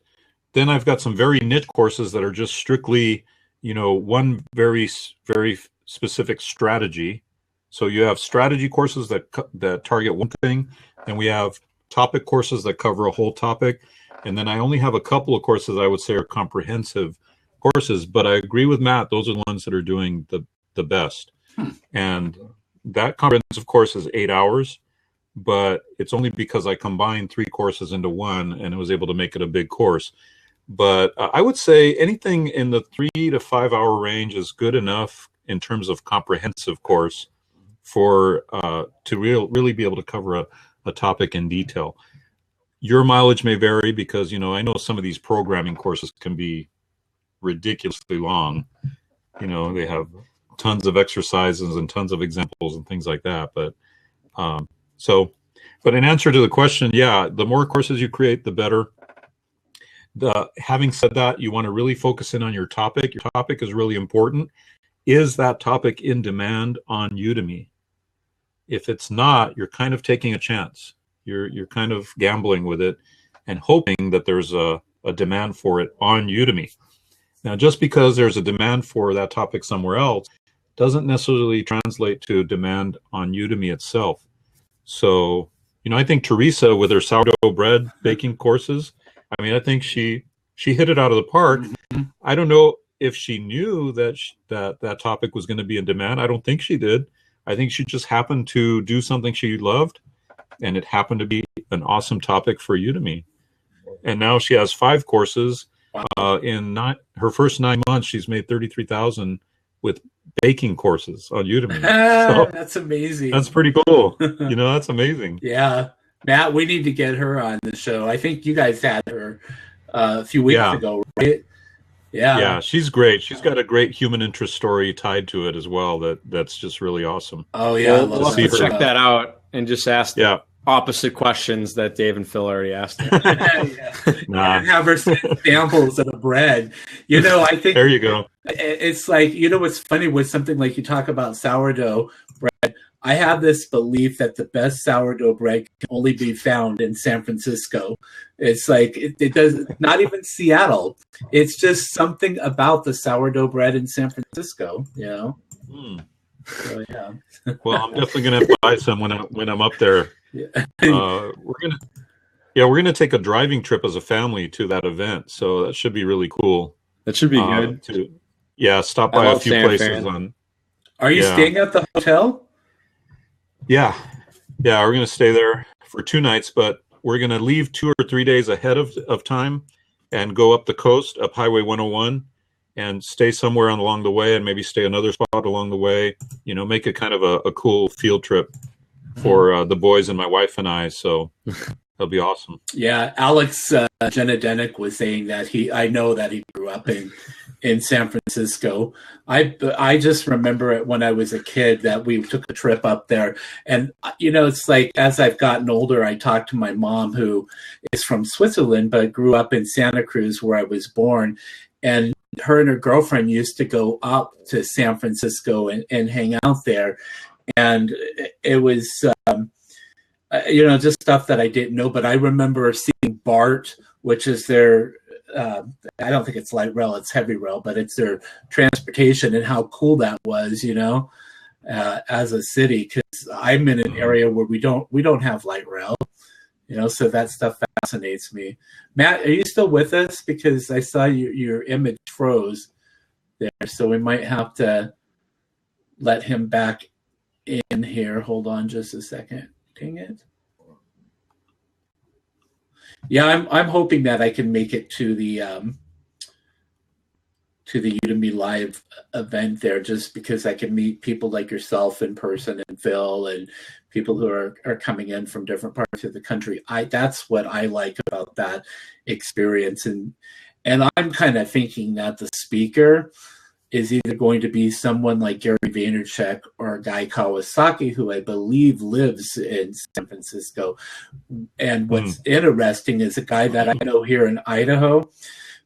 then I've got some very niche courses that are just strictly, one very, very specific strategy. So you have strategy courses that target one thing, and we have topic courses that cover a whole topic. And then I only have a couple of courses I would say are comprehensive courses, but I agree with Matt. Those are the ones that are doing the best. And that comprehensive course is 8 hours, but it's only because I combined 3 courses into one and was able to make it a big course. But I would say anything in the 3 to 5 hour range is good enough in terms of comprehensive course for to really be able to cover a topic in detail. Your mileage may vary because, I know some of these programming courses can be ridiculously long. They have tons of exercises and tons of examples and things like that. But but in answer to the question, yeah, the more courses you create, the better. Having said that, you want to really focus in on your topic. Your topic is really important. Is that topic in demand on Udemy? If it's not, you're kind of taking a chance. You're kind of gambling with it and hoping that there's a demand for it on Udemy. Now, just because there's a demand for that topic somewhere else doesn't necessarily translate to demand on Udemy itself. So, I think Teresa with her sourdough bread baking courses, I think she hit it out of the park. Mm-hmm. I don't know if she knew that topic was going to be in demand. I don't think she did. I think she just happened to do something she loved, and it happened to be an awesome topic for Udemy. And now she has 5 courses. In her first 9 months, she's made $33,000 with baking courses on Udemy. So that's amazing. That's pretty cool. That's amazing. Yeah. Matt, we need to get her on the show. I think you guys had her a few weeks ago, right? Yeah. Yeah, she's great. She's got a great human interest story tied to it as well. That's just really awesome. Oh, yeah. We'll have to check that out and just ask opposite questions that Dave and Phil already asked. And have her send samples of the bread. I think there you go. It's like, what's funny with something like you talk about sourdough bread. I have this belief that the best sourdough bread can only be found in San Francisco. It's like it does not even Seattle. It's just something about the sourdough bread in San Francisco. So, yeah. Well, I'm definitely going to buy some when I'm up there. Yeah. We're gonna take a driving trip as a family to that event, so that should be really cool. That should be good. Stop by a few places. Are you staying at the hotel? Yeah, we're gonna stay there for 2 nights, but we're gonna leave 2 or 3 days ahead of time and go up the coast, up Highway 101, and stay somewhere along the way, and maybe stay another spot along the way. Make it kind of a cool field trip for the boys and my wife and I. So that'll be awesome. Yeah, Alex Jenadenic was saying that I know that he grew up in in San Francisco. I just remember it when I was a kid that we took a trip up there. And, it's like as I've gotten older, I talked to my mom, who is from Switzerland, but grew up in Santa Cruz where I was born. And her and her girlfriend used to go up to San Francisco and hang out there. And it was, just stuff that I didn't know. But I remember seeing BART, which is their, I don't think it's light rail, it's heavy rail, but it's their transportation, and how cool that was, as a city, because I'm in an area where we don't have light rail, so that stuff fascinates me. Matt, are you still with us? Because I saw your image froze there, so we might have to let him back in here. Hold on just a second. Dang it. Yeah, I'm hoping that I can make it to the Udemy Live event there, just because I can meet people like yourself in person, and Phil, and people who are coming in from different parts of the country. That's what I like about that experience, and I'm kind of thinking that the speaker is either going to be someone like Gary Vaynerchuk or Guy Kawasaki, who I believe lives in San Francisco. And what's interesting is a guy that I know here in Idaho,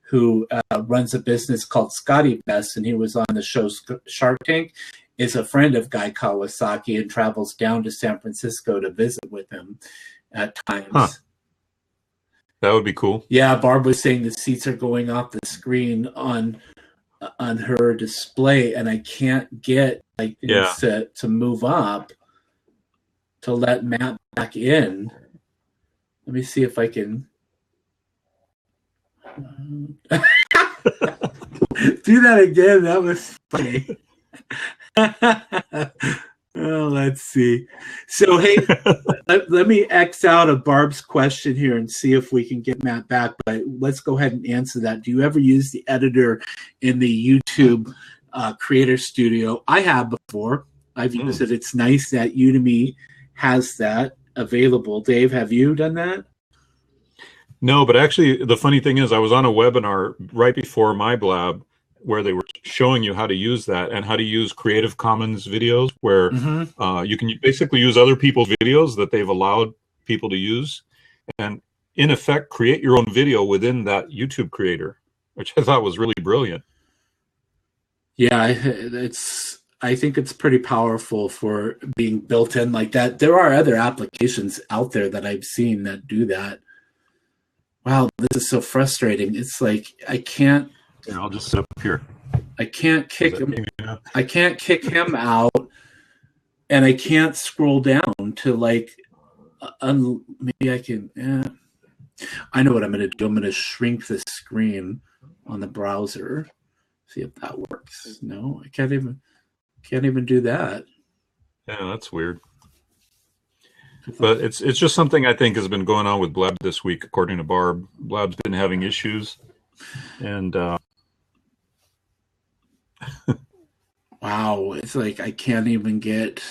who runs a business called Scotty Best, and he was on the show Shark Tank, is a friend of Guy Kawasaki and travels down to San Francisco to visit with him at times. Huh. That would be cool. Yeah, Barb was saying the seats are going off the screen on her display, and I can't get to move up to let Matt back in. Let me see if I can do that again. That was funny. Oh, let's see. So, hey, let me X out of Barb's question here and see if we can get Matt back. But let's go ahead and answer that. Do you ever use the editor in the YouTube Creator Studio? I have before. I've used it. It's nice that Udemy has that available. Dave, have you done that? No, but actually, the funny thing is, I was on a webinar right before my Blab where they were showing you how to use that and how to use Creative Commons videos, where you can basically use other people's videos that they've allowed people to use, and in effect create your own video within that YouTube creator, which I thought was really brilliant. Yeah, I think it's pretty powerful for being built in like that. There are other applications out there that I've seen that do that. Wow, this is so frustrating. It's like I can't. Yeah, I'll just sit up here. I can't kick him. I can't kick him out, and I can't scroll down to maybe I can. I know what I'm going to do. I'm going to shrink the screen on the browser. See if that works. No, I can't even do that. Yeah, that's weird. But it's just something I think has been going on with Blab this week, according to Barb. Blab's been having issues, and wow, it's like I can't even get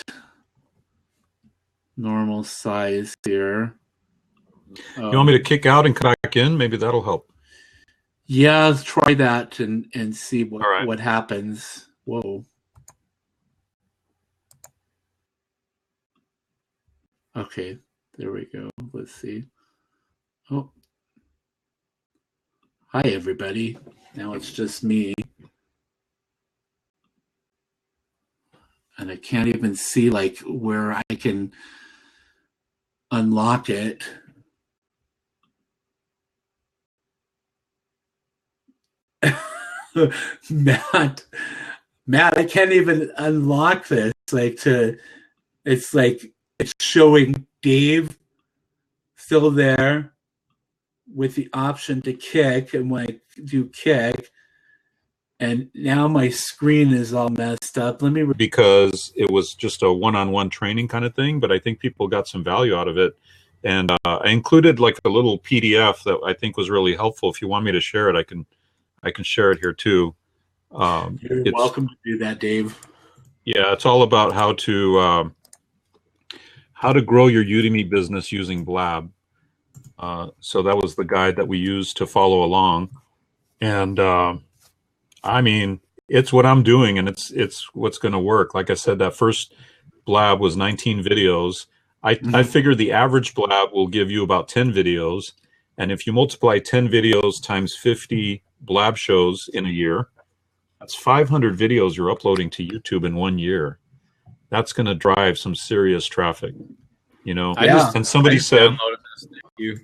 normal size here. You want me to kick out and come back in? Maybe that'll help. Yeah, let's try that and see what happens. Whoa. Okay, there we go. Let's see. Oh. Hi, everybody. Now it's just me. And I can't even see where I can unlock it. Matt, I can't even unlock this. It's showing Dave still there with the option to kick, and when I do kick, and now my screen is all messed up. Because it was just a one-on-one training kind of thing, but I think people got some value out of it. And I included a little PDF that I think was really helpful. If you want me to share it, I can share it here too. You're welcome to do that, Dave. Yeah, it's all about how to grow your Udemy business using Blab. So that was the guide that we used to follow along. And I mean, it's what I'm doing, and it's what's going to work. Like I said, that first blab was 19 videos. I figured the average blab will give you about 10 videos. And if you multiply 10 videos times 50 blab shows in a year, that's 500 videos you're uploading to YouTube in 1 year. That's going to drive some serious traffic, you know. And somebody said, downloaded this. Thank you.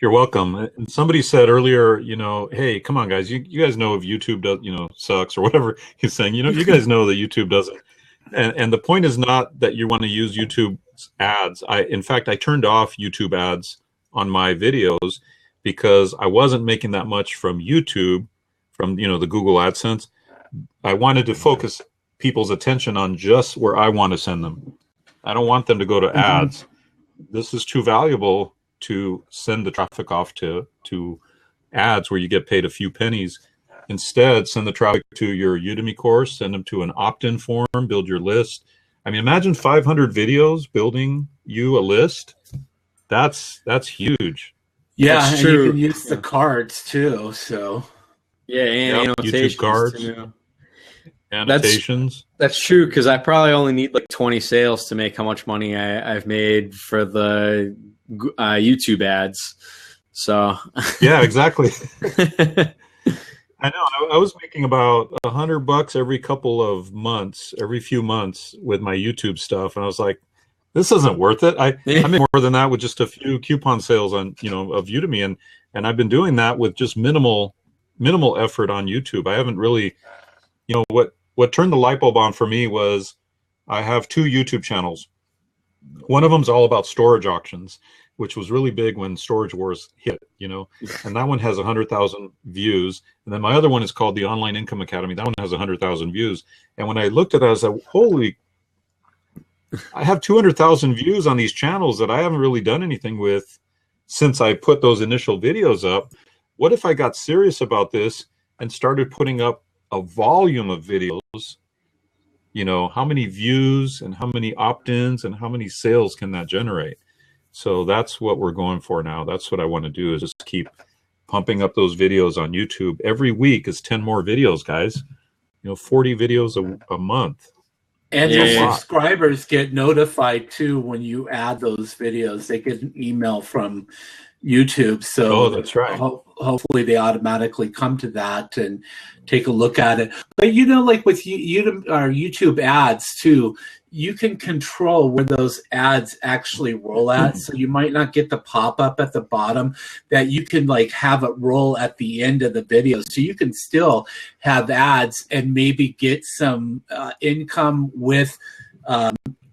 you're welcome. And somebody said earlier, you know, hey, come on, guys, you guys know if YouTube does, you know, sucks or whatever he's saying, you know, you guys know that YouTube doesn't. And the point is not that you want to use YouTube ads. In fact, I turned off YouTube ads on my videos because I wasn't making that much from YouTube, from, you know, the Google AdSense. I wanted to focus people's attention on just where I want to send them. I don't want them to go to ads. This is too valuable to send the traffic off to ads where you get paid a few pennies. Instead, send the traffic to your Udemy course, send them to an opt-in form, build your list. I mean, imagine 500 videos building you a list. That's huge. Yeah, That's and true. you can use the cards too. So Yeah, and annotations, YouTube cards, too. annotations. That's true, because I probably only need like 20 sales to make how much money I've made for the YouTube ads. So Yeah, exactly. I know. I was making about $100 every couple of months, every few months with my YouTube stuff, and I was like, "This isn't worth it." I make more than that with just a few coupon sales on, you know, of Udemy, and I've been doing that with just minimal effort on YouTube. I haven't really, you know, what turned the light bulb on for me was I have 2 YouTube channels. One of them's all about storage auctions, which was really big when Storage Wars hit, you know, and that one has 100,000 views. And then my other one is called the Online Income Academy. That one has 100,000 views. And when I looked at it, I was like, holy, I have 200,000 views on these channels that I haven't really done anything with since I put those initial videos up. What if I got serious about this and started putting up a volume of videos? You know, how many views and how many opt-ins and how many sales can that generate? So that's what we're going for now. That's what I want to do, is just keep pumping up those videos on YouTube. Every week is 10 more videos, guys. You know, 40 videos a month. And your subscribers get notified too when you add those videos. They get an email from YouTube. So that's right. Hopefully they automatically come to that and take a look at it. But you know, like with YouTube ads too, you can control where those ads actually roll at. So you might not get the pop-up at the bottom, that you can like have it roll at the end of the video. So you can still have ads and maybe get some income with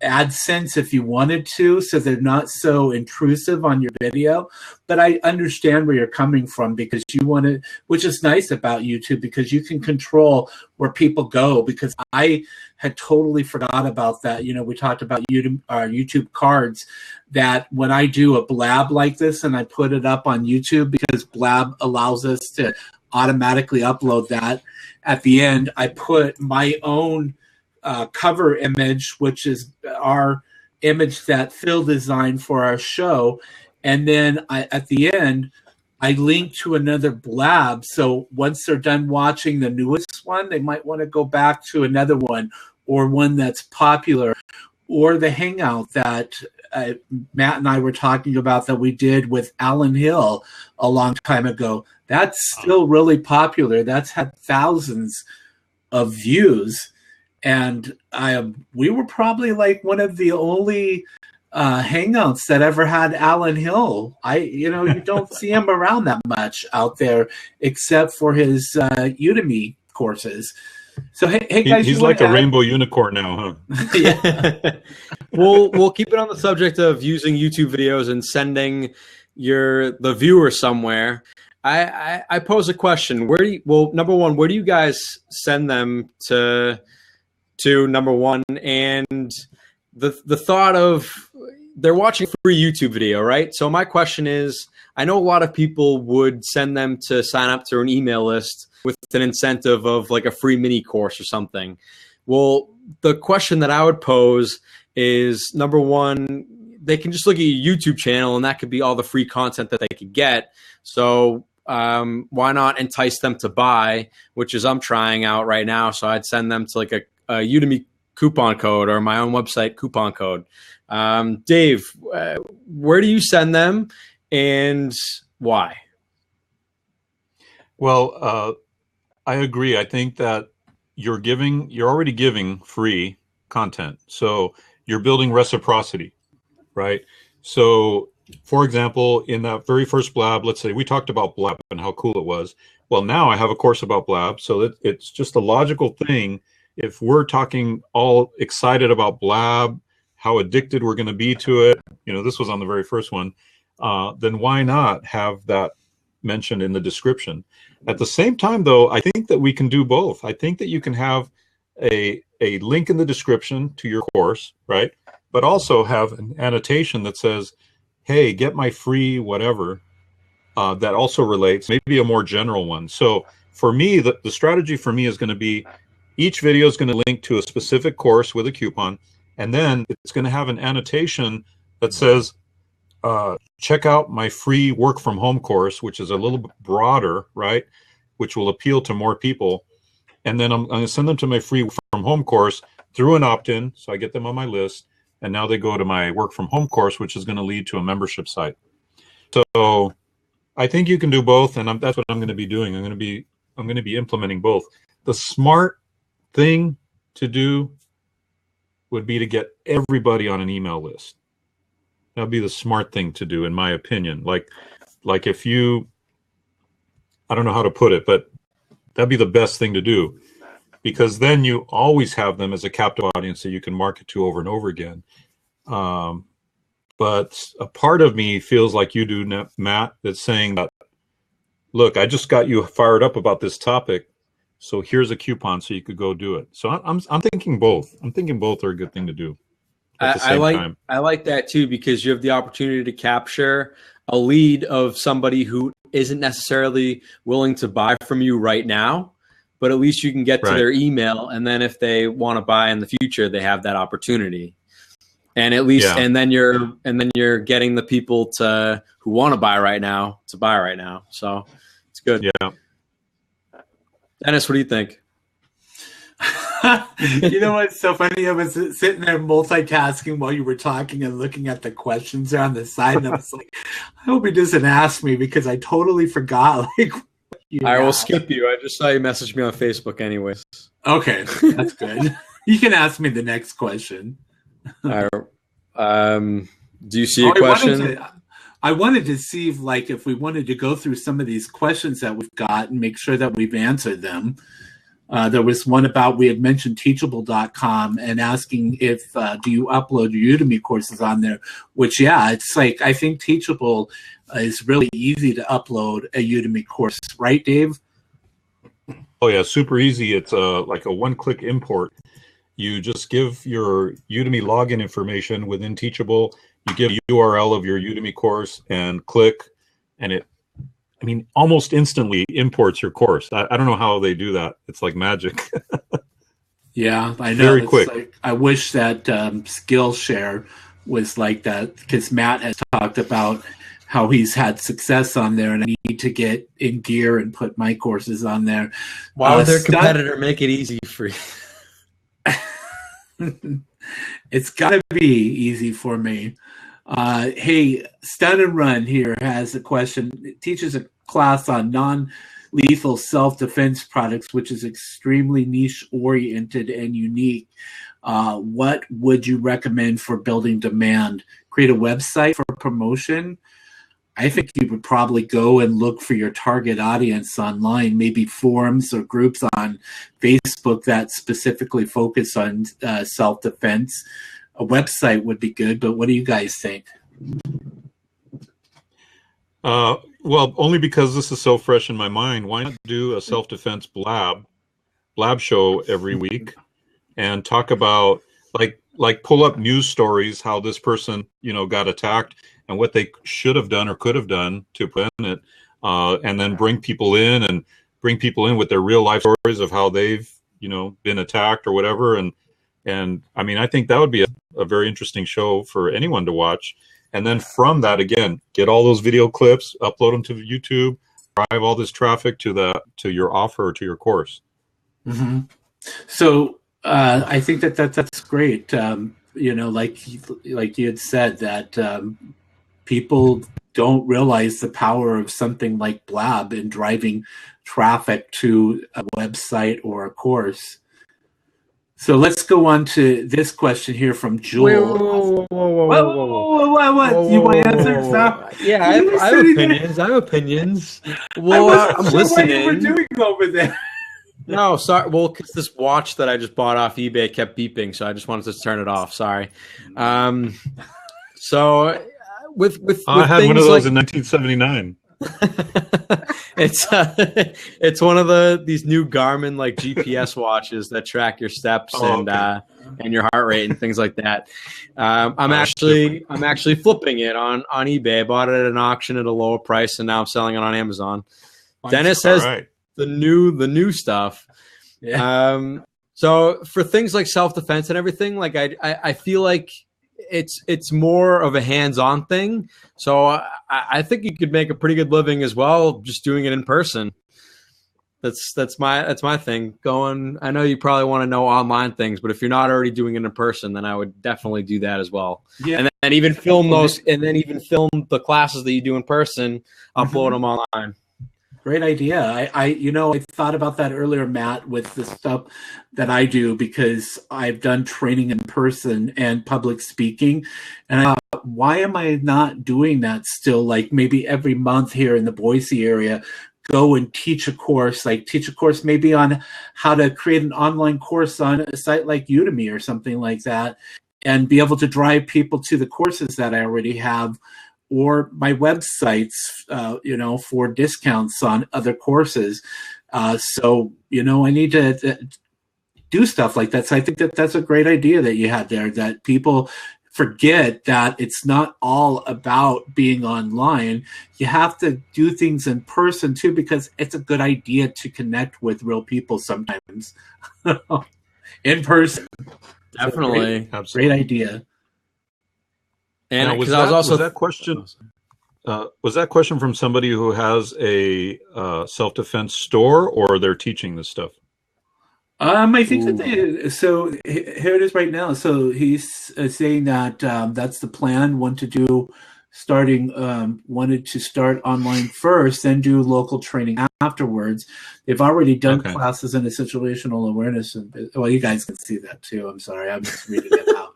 AdSense if you wanted to, so they're not so intrusive on your video. But I understand where you're coming from, because you want to, which is nice about YouTube, because you can control where people go. Because I had totally forgot about that. You know, we talked about YouTube cards, that when I do a blab like this and I put it up on YouTube, because Blab allows us to automatically upload that, at the end I put my own cover image, which is our image that Phil designed for our show. And then at the end, I link to another blab. So once they're done watching the newest one, they might want to go back to another one, or one that's popular, or the hangout that Matt and I were talking about that we did with Alan Hill a long time ago. That's still really popular. That's had thousands of views. And we were probably like one of the only hangouts that ever had Alan Hill. You don't see him around that much out there, except for his Udemy courses. So hey guys, he's like a rainbow unicorn now, huh? Yeah. We'll keep it on the subject of using YouTube videos and sending the viewer somewhere. I pose a question. Number one, where do you guys send them to number one? And the thought of, they're watching a free YouTube video, right? So my question is, I know a lot of people would send them to sign up to an email list with an incentive of like a free mini course or something. Well, the question that I would pose is, number one, they can just look at your YouTube channel and that could be all the free content that they could get. So why not entice them to buy, which is I'm trying out right now. So I'd send them to like a Udemy coupon code or my own website coupon code. Dave, where do you send them and why? Well, I agree. I think that you're already giving free content. So you're building reciprocity, right? So for example, in that very first Blab, let's say we talked about Blab and how cool it was. Well, now I have a course about Blab. So it's just a logical thing. If we're talking all excited about Blab, how addicted we're going to be to it, this was on the very first one, then why not have that mentioned in the description? At the same time, though, I think that we can do both. I think that you can have a link in the description to your course, right? But also have an annotation that says, hey, get my free whatever, that also relates, maybe a more general one. So for me, the strategy for me is going to be each video is going to link to a specific course with a coupon, and then it's going to have an annotation that says, check out my free work from home course, which is a little bit broader, right? Which will appeal to more people. And then I'm going to send them to my free work from home course through an opt-in. So I get them on my list. And now they go to my work from home course, which is going to lead to a membership site. So I think you can do both. And that's what I'm going to be doing. I'm going to be implementing both. The smart thing to do would be to get everybody on an email list. That'd be the smart thing to do, in my opinion. Like if you, I don't know how to put it, but that'd be the best thing to do, because then you always have them as a captive audience that you can market to over and over again. But a part of me feels like you do, Matt, that's saying that, look, I just got you fired up about this topic, so here's a coupon so you could go do it. So I'm thinking both. I'm thinking both are a good thing to do. I like that too, because you have the opportunity to capture a lead of somebody who isn't necessarily willing to buy from you right now, but at least you can get to their email, and then if they want to buy in the future, they have that opportunity. And at least, and then you're getting the people who want to buy right now to buy right now. So it's good. Yeah. Dennis, what do you think? You know what's so funny? I was sitting there multitasking while you were talking and looking at the questions there on the side, and I was like, I hope he doesn't ask me, because I totally forgot. I will skip you. I just saw you message me on Facebook anyways. Okay, that's good. You can ask me the next question. Do you see a question? I wanted to see if we wanted to go through some of these questions that we've got and make sure that we've answered them. There was one about, we had mentioned teachable.com and asking if, do you upload your Udemy courses on there? Which, it's like, I think Teachable is really easy to upload a Udemy course. Right, Dave? Oh, yeah, super easy. It's like a one-click import. You just give your Udemy login information within Teachable. You give a URL of your Udemy course and click, and it, almost instantly imports your course. I don't know how they do that. It's like magic. Yeah, I know. Very quick. I wish that Skillshare was like that, because Matt has talked about how he's had success on there, and I need to get in gear and put my courses on there. Why would their competitor make it easy for you? It's got to be easy for me. Hey, Stun and Run here has a question. It teaches a class on non-lethal self-defense products, which is extremely niche-oriented and unique. What would you recommend for building demand? Create a website for promotion? I think you would probably go and look for your target audience online, maybe forums or groups on Facebook that specifically focus on self-defense. A website would be good, but what do you guys think? Well, only because this is so fresh in my mind. Why not do a self-defense blab show every week and talk about like pull up news stories, how this person, got attacked and what they should have done or could have done to prevent it, and then bring people in with their real life stories of how they've, been attacked or whatever. And I think that would be a very interesting show for anyone to watch. And then from that, again, get all those video clips, upload them to YouTube, drive all this traffic to your offer or to your course. Mm-hmm. So I think that's great. Like you had said, that people don't realize the power of something like Blab in driving traffic to a website or a course. So let's go on to this question here from Joel. What? You want answers now? Yeah, I have opinions. I have opinions. Well, I'm listening. What you were doing over there. No, sorry. Well, because this watch that I just bought off eBay kept beeping, so I just wanted to turn it off. Sorry. So with I had one of those in 1979. It's one of these new Garmin like GPS watches that track your steps and your heart rate and things like that. I'm actually flipping it on eBay. I bought it at an auction at a lower price, and now I'm selling it on Amazon. Dennis has the new stuff. Yeah. So for things like self-defense and everything, like I feel like it's more of a hands-on thing. So I think you could make a pretty good living as well just doing it in person. That's my thing. I know you probably want to know online things, but if you're not already doing it in person, then I would definitely do that as well. Yeah. And then even film the classes that you do in person, upload them online. Great idea. I thought about that earlier, Matt, with the stuff that I do, because I've done training in person and public speaking. And I thought, why am I not doing that still? Like maybe every month here in the Boise area, go and teach a course maybe on how to create an online course on a site like Udemy or something like that, and be able to drive people to the courses that I already have, or my websites, for discounts on other courses. So I need to do stuff like that. So I think that's a great idea that you had there, that people forget that it's not all about being online. You have to do things in person too, because it's a good idea to connect with real people sometimes in person. Definitely. Great idea. And was that question from somebody who has a self-defense store, or they're teaching this stuff? I think that so here it is right now. So he's saying that that's the plan. Wanted to start online first, then do local training afterwards. They've already done classes in a situational awareness. Well, you guys can see that too. I'm sorry, I'm just reading it out.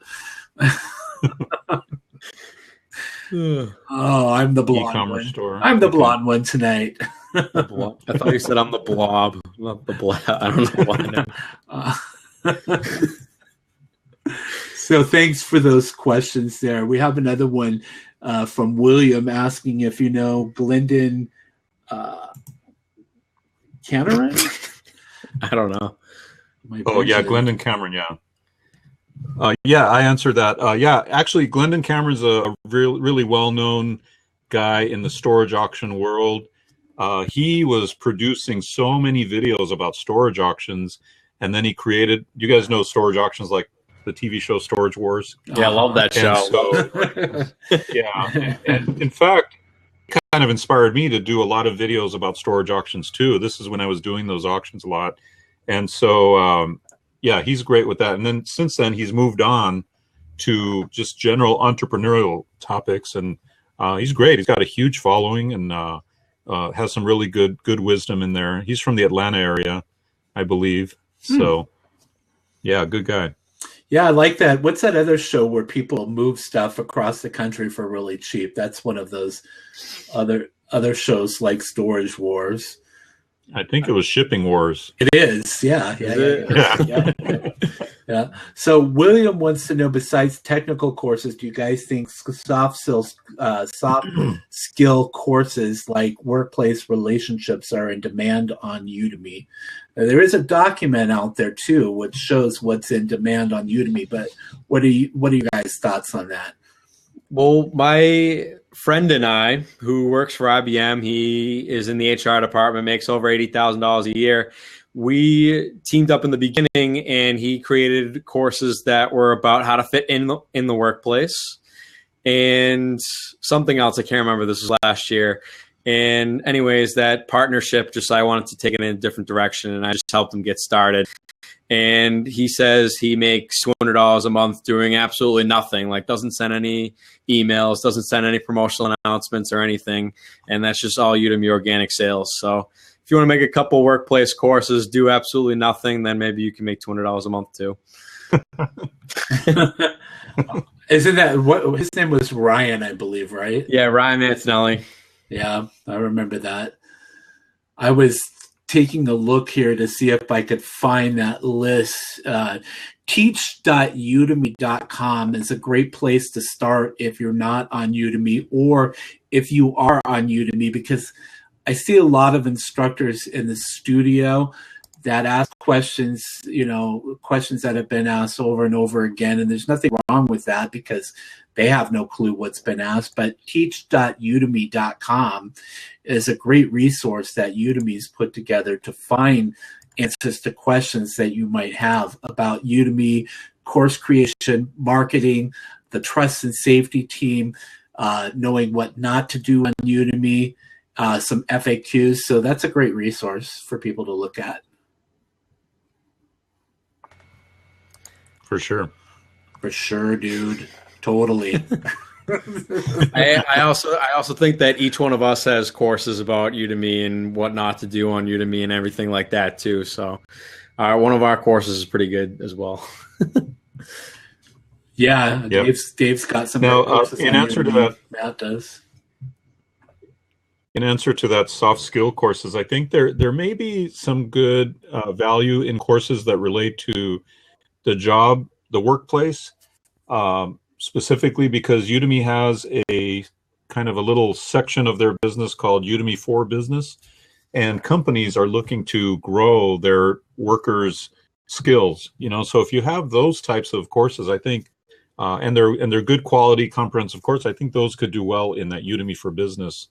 Oh, I'm the blonde e-commerce one. Store. I'm the blonde one tonight. I thought you said I'm the blob. Not the blob. I don't know why. So thanks for those questions there. We have another one from William asking if you know Glendon Cameron. I don't know. Glendon Cameron, yeah. I answered that. Actually, Glendon Cameron's a really well-known guy in the storage auction world. He was producing so many videos about storage auctions, and then he created, you guys know storage auctions like the TV show Storage Wars? Yeah, I love that show. And in fact, it kind of inspired me to do a lot of videos about storage auctions too. This is when I was doing those auctions a lot. And so, he's great with that. And then since then, he's moved on to just general entrepreneurial topics, and he's great. He's got a huge following and has some really good wisdom in there. He's from the Atlanta area, I believe. So, good guy. Yeah, I like that. What's that other show where people move stuff across the country for really cheap? That's one of those other shows like Storage Wars. I think it was Shipping Wars. It is, yeah. So William wants to know, besides technical courses, do you guys think soft skill courses like workplace relationships are in demand on Udemy? There is a document out there too, which shows what's in demand on Udemy. But what are you guys' thoughts on that? Well, my friend and I, who works for IBM, he is in the HR department, makes over $80,000 a year. We teamed up in the beginning, and he created courses that were about how to fit in the workplace, and something else I can't remember. This was last year, And anyways, that partnership, just I wanted to take it in a different direction, and I just helped him get started. And he says he makes $200 a month doing absolutely nothing, like doesn't send any emails, doesn't send any promotional announcements or anything. And that's just all Udemy organic sales. So if you want to make a couple workplace courses, do absolutely nothing, then maybe you can make $200 a month too. Isn't that what his name was? Ryan, I believe, right? Yeah, Ryan Mantinelli. Yeah, I remember that. I was taking a look here to see if I could find that list. Teach.udemy.com is a great place to start if you're not on Udemy, or if you are on Udemy, because I see a lot of instructors in the studio that ask questions, questions that have been asked over and over again. And there's nothing wrong with that because they have no clue what's been asked. But teach.udemy.com is a great resource that Udemy's put together to find answers to questions that you might have about Udemy, course creation, marketing, the trust and safety team, knowing what not to do on Udemy, some FAQs. So that's a great resource for people to look at. For sure. For sure, dude. Totally. I also think that each one of us has courses about Udemy and what not to do on Udemy and everything like that too. So one of our courses is pretty good as well. Yeah, yep. Dave's got some. Now, in answer to that, Matt does. In answer to that, soft skill courses, I think there may be some good value in courses that relate to the job, the workplace, specifically because Udemy has a kind of a little section of their business called Udemy for Business, and companies are looking to grow their workers' skills. So if you have those types of courses, I think, and they're good quality, comprehensive course, I think those could do well in that Udemy for Business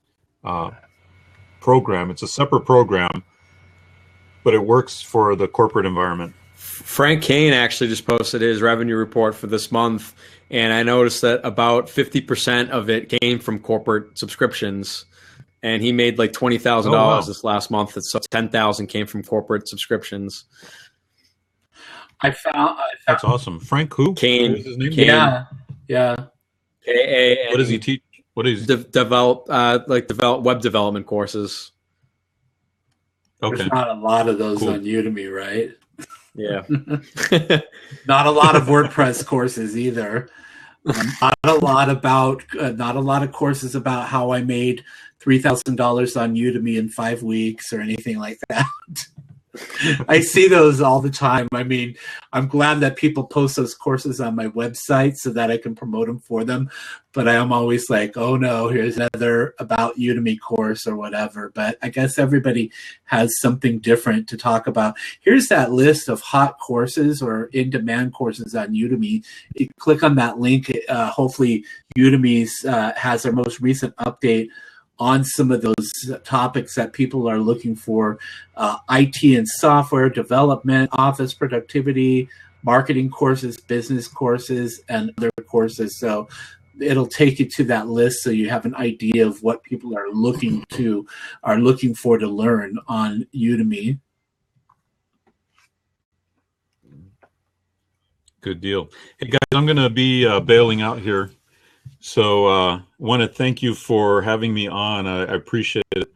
program. It's a separate program, but it works for the corporate environment. Frank Kane actually just posted his revenue report for this month, and I noticed that about 50% of it came from corporate subscriptions, and he made like $20,000 this last month. So $10,000 came from corporate subscriptions. I found that's awesome. Frank who? Kane. What is his name? Kane. Yeah. K-A-N. What does he teach? What is develop web development courses? Okay. There's not a lot of those on Udemy, right? Yeah. Not a lot of WordPress courses either. Not a lot of courses about how I made $3,000 on Udemy in 5 weeks or anything like that. I see those all the time. I mean, I'm glad that people post those courses on my website so that I can promote them for them. But I am always like, oh no, here's another about Udemy course or whatever. But I guess everybody has something different to talk about. Here's that list of hot courses or in-demand courses on Udemy. You click on that link. Hopefully Udemy's has their most recent update on some of those topics that people are looking for, IT and software development, office productivity, marketing courses, business courses, and other courses. So it'll take you to that list so you have an idea of what people are looking for to learn on Udemy. Good deal. Hey guys, I'm going to be bailing out here. So want to thank you for having me on. I appreciate it.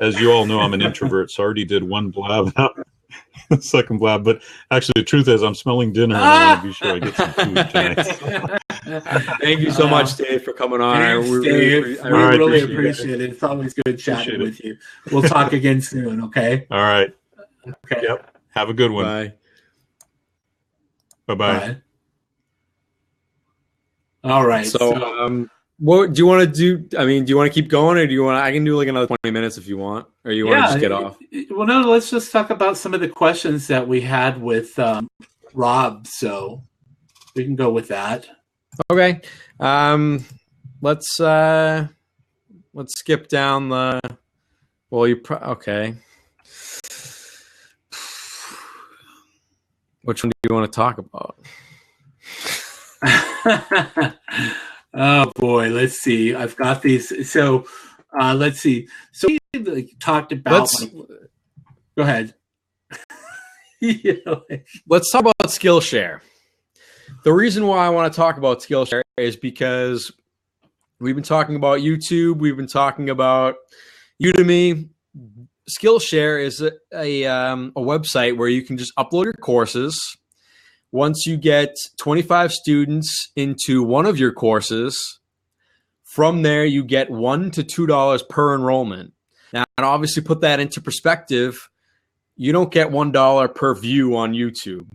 As you all know, I'm an introvert, so I already did one blab, second blab. But actually, the truth is I'm smelling dinner, and I want to be sure I get some food tonight. Thank you so much, Dave, for coming on. Thanks, Dave. We really appreciate it. It's always good chatting with you. We'll talk again soon, okay? All right. Okay. Yep. Have a good one. Bye. Bye-bye. Bye. All right. So, what do you want to do? I mean, do you want to keep going, or do you want? I can do like another 20 minutes if you want, or you want to just get off. Well, no. Let's just talk about some of the questions that we had with Rob. So we can go with that. Okay. Let's skip down the. Well, okay. Which one do you want to talk about? Oh boy, let's see. I've got these. So Let's see. So we talked about. Go ahead. Let's talk about Skillshare. The reason why I want to talk about Skillshare is because we've been talking about YouTube. We've been talking about Udemy. Skillshare is a website where you can just upload your courses. Once you get 25 students into one of your courses, from there you get $1 to $2 per enrollment. Now, and obviously put that into perspective, you don't get $1 per view on YouTube.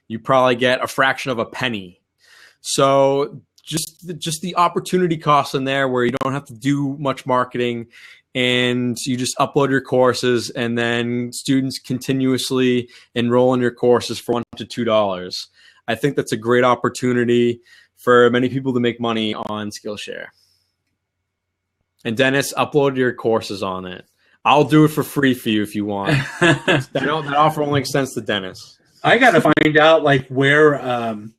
You probably get a fraction of a penny. So just the opportunity cost in there where you don't have to do much marketing and you just upload your courses and then students continuously enroll in your courses for $1 to $2. I think that's a great opportunity for many people to make money on Skillshare. And Dennis, upload your courses on it. I'll do it for free for you if you want. That offer only extends to Dennis. I got to find out like where on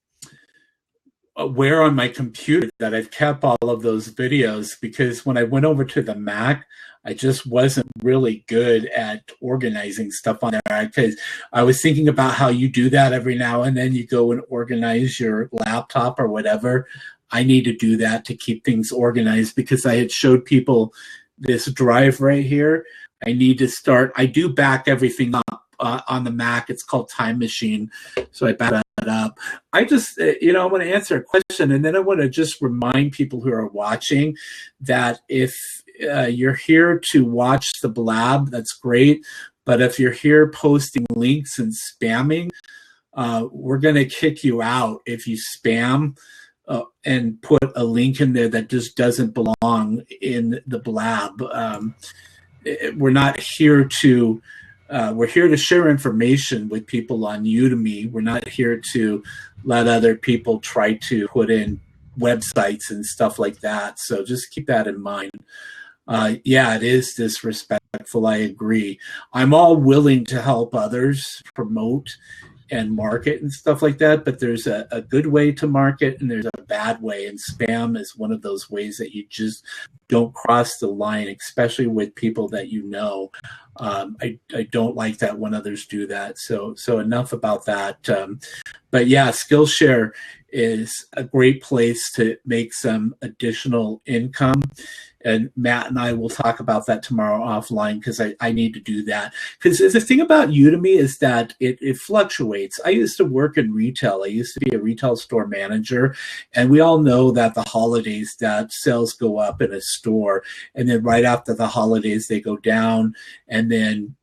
my computer that I've kept all of those videos, because when I went over to the Mac, I just wasn't really good at organizing stuff on there, because I was thinking about how you do that every now and then. You go and organize your laptop or whatever. I need to do that to keep things organized, because I had showed people this drive right here. I need to start. I do back everything up on the Mac. It's called Time Machine. So I back that up. I just, I want to answer a question, and then I want to just remind people who are watching that if you're here to watch the Blab, that's great. But if you're here posting links and spamming, we're going to kick you out if you spam and put a link in there that just doesn't belong in the Blab. We're not here to we're here to share information with people on Udemy. We're not here to let other people try to put in websites and stuff like that. So just keep that in mind. Yeah, it is disrespectful. I agree. I'm all willing to help others promote and market and stuff like that, but there's a good way to market and there's a bad way, and spam is one of those ways that you just don't cross the line, especially with people that you know. I don't like that when others do that. So enough about that. But yeah, Skillshare is a great place to make some additional income. And Matt and I will talk about that tomorrow offline, because I need to do that. Because the thing about Udemy is that it fluctuates. I used to work in retail. I used to be a retail store manager. And we all know that the holidays, that sales go up in a store. And then right after the holidays, they go down. And then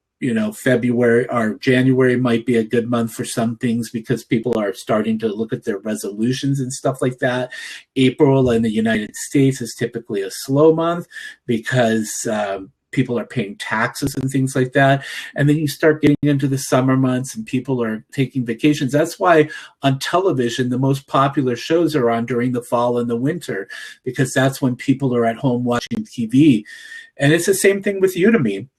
February or January might be a good month for some things because people are starting to look at their resolutions and stuff like that. April in the United States is typically a slow month because people are paying taxes and things like that. And then you start getting into the summer months and people are taking vacations. That's why on television, the most popular shows are on during the fall and the winter, because that's when people are at home watching TV. And it's the same thing with Udemy.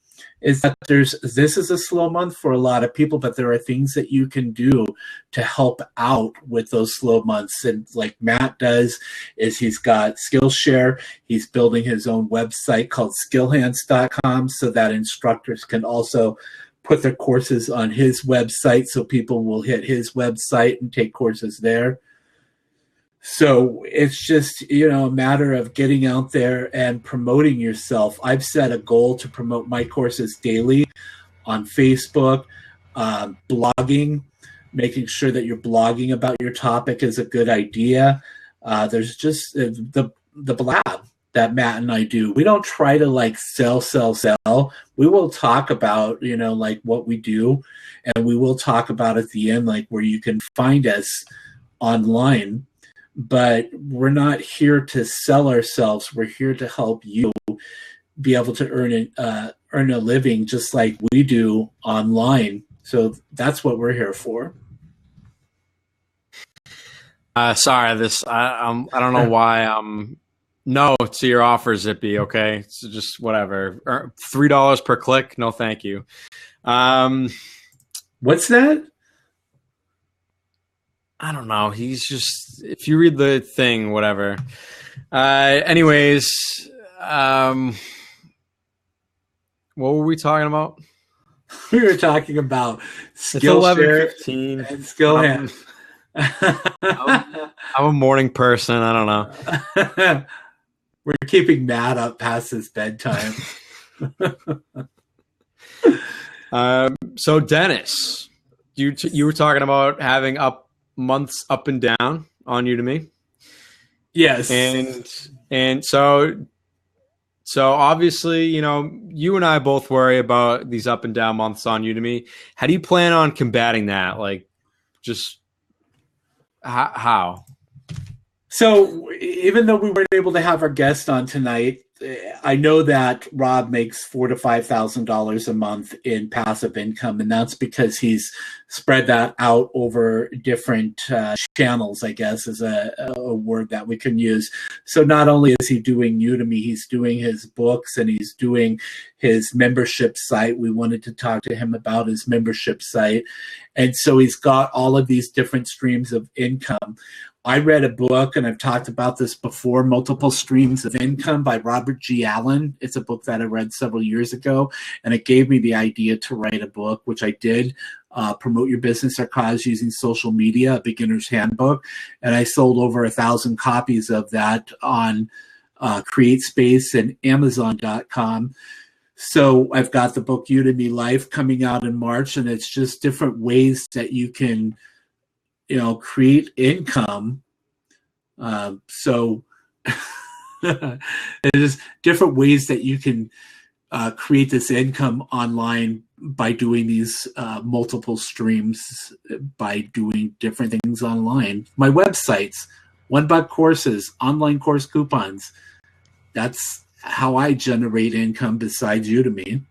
Is that this is a slow month for a lot of people, but there are things that you can do to help out with those slow months. And like Matt does, is he's got Skillshare. He's building his own website called skillhands.com so that instructors can also put their courses on his website, so people will hit his website and take courses there. So it's just, a matter of getting out there and promoting yourself. I've set a goal to promote my courses daily on Facebook, blogging, making sure that you're blogging about your topic is a good idea. There's just the Blab that Matt and I do. We don't try to sell. We will talk about, what we do, and we will talk about at the end, where you can find us online. But we're not here to sell ourselves. We're here to help you be able to earn a living just like we do online. So that's what we're here for. Sorry, I don't know why I'm no to your offer, Zippy. Okay, so just whatever. $3 per click. No, thank you. What's that? I don't know. He's just, if you read the thing, whatever. Anyways, What were we talking about? We were talking about It's 11:15 and Skillshare. I'm a morning person. I don't know. We're keeping Matt up past his bedtime. So Dennis, you were talking about having months up and down on Udemy. Yes. And so obviously, you and I both worry about these up and down months on Udemy. How do you plan on combating that? Like, just how? So even though we weren't able to have our guest on tonight, I know that Rob makes $4,000 to $5,000 a month in passive income, and that's because he's spread that out over different channels, I guess is a word that we can use. So not only is he doing Udemy, he's doing his books and he's doing his membership site. We wanted to talk to him about his membership site. And so he's got all of these different streams of income. I read a book, and I've talked about this before, Multiple Streams of Income by Robert G. Allen. It's a book that I read several years ago, and it gave me the idea to write a book, which I did, Promote Your Business or Cause Using Social Media, a beginner's handbook. And I sold over 1,000 copies of that on CreateSpace and Amazon.com. So I've got the book Udemy Life coming out in March, and it's just different ways that you can create income. So there's different ways that you can create this income online by doing these multiple streams, by doing different things online. My websites, $1 courses, online course coupons. That's how I generate income besides Udemy.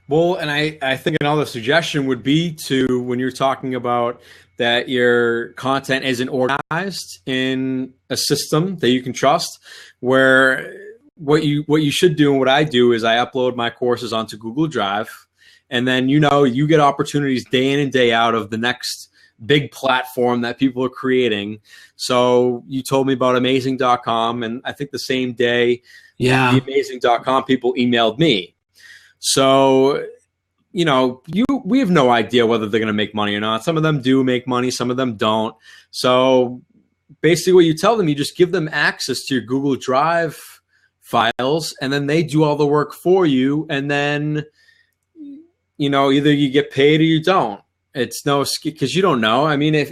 Well, and I think another suggestion would be to, when you're talking about that your content isn't organized in a system that you can trust, where what you should do and what I do is I upload my courses onto Google Drive, and then you get opportunities day in and day out of the next big platform that people are creating. So you told me about amazing.com, and I think the same day the amazing.com people emailed me. So, we have no idea whether they're going to make money or not. Some of them do make money, some of them don't. So basically what you tell them, you just give them access to your Google Drive files, and then they do all the work for you. And then, either you get paid or you don't. It's because you don't know. I mean, if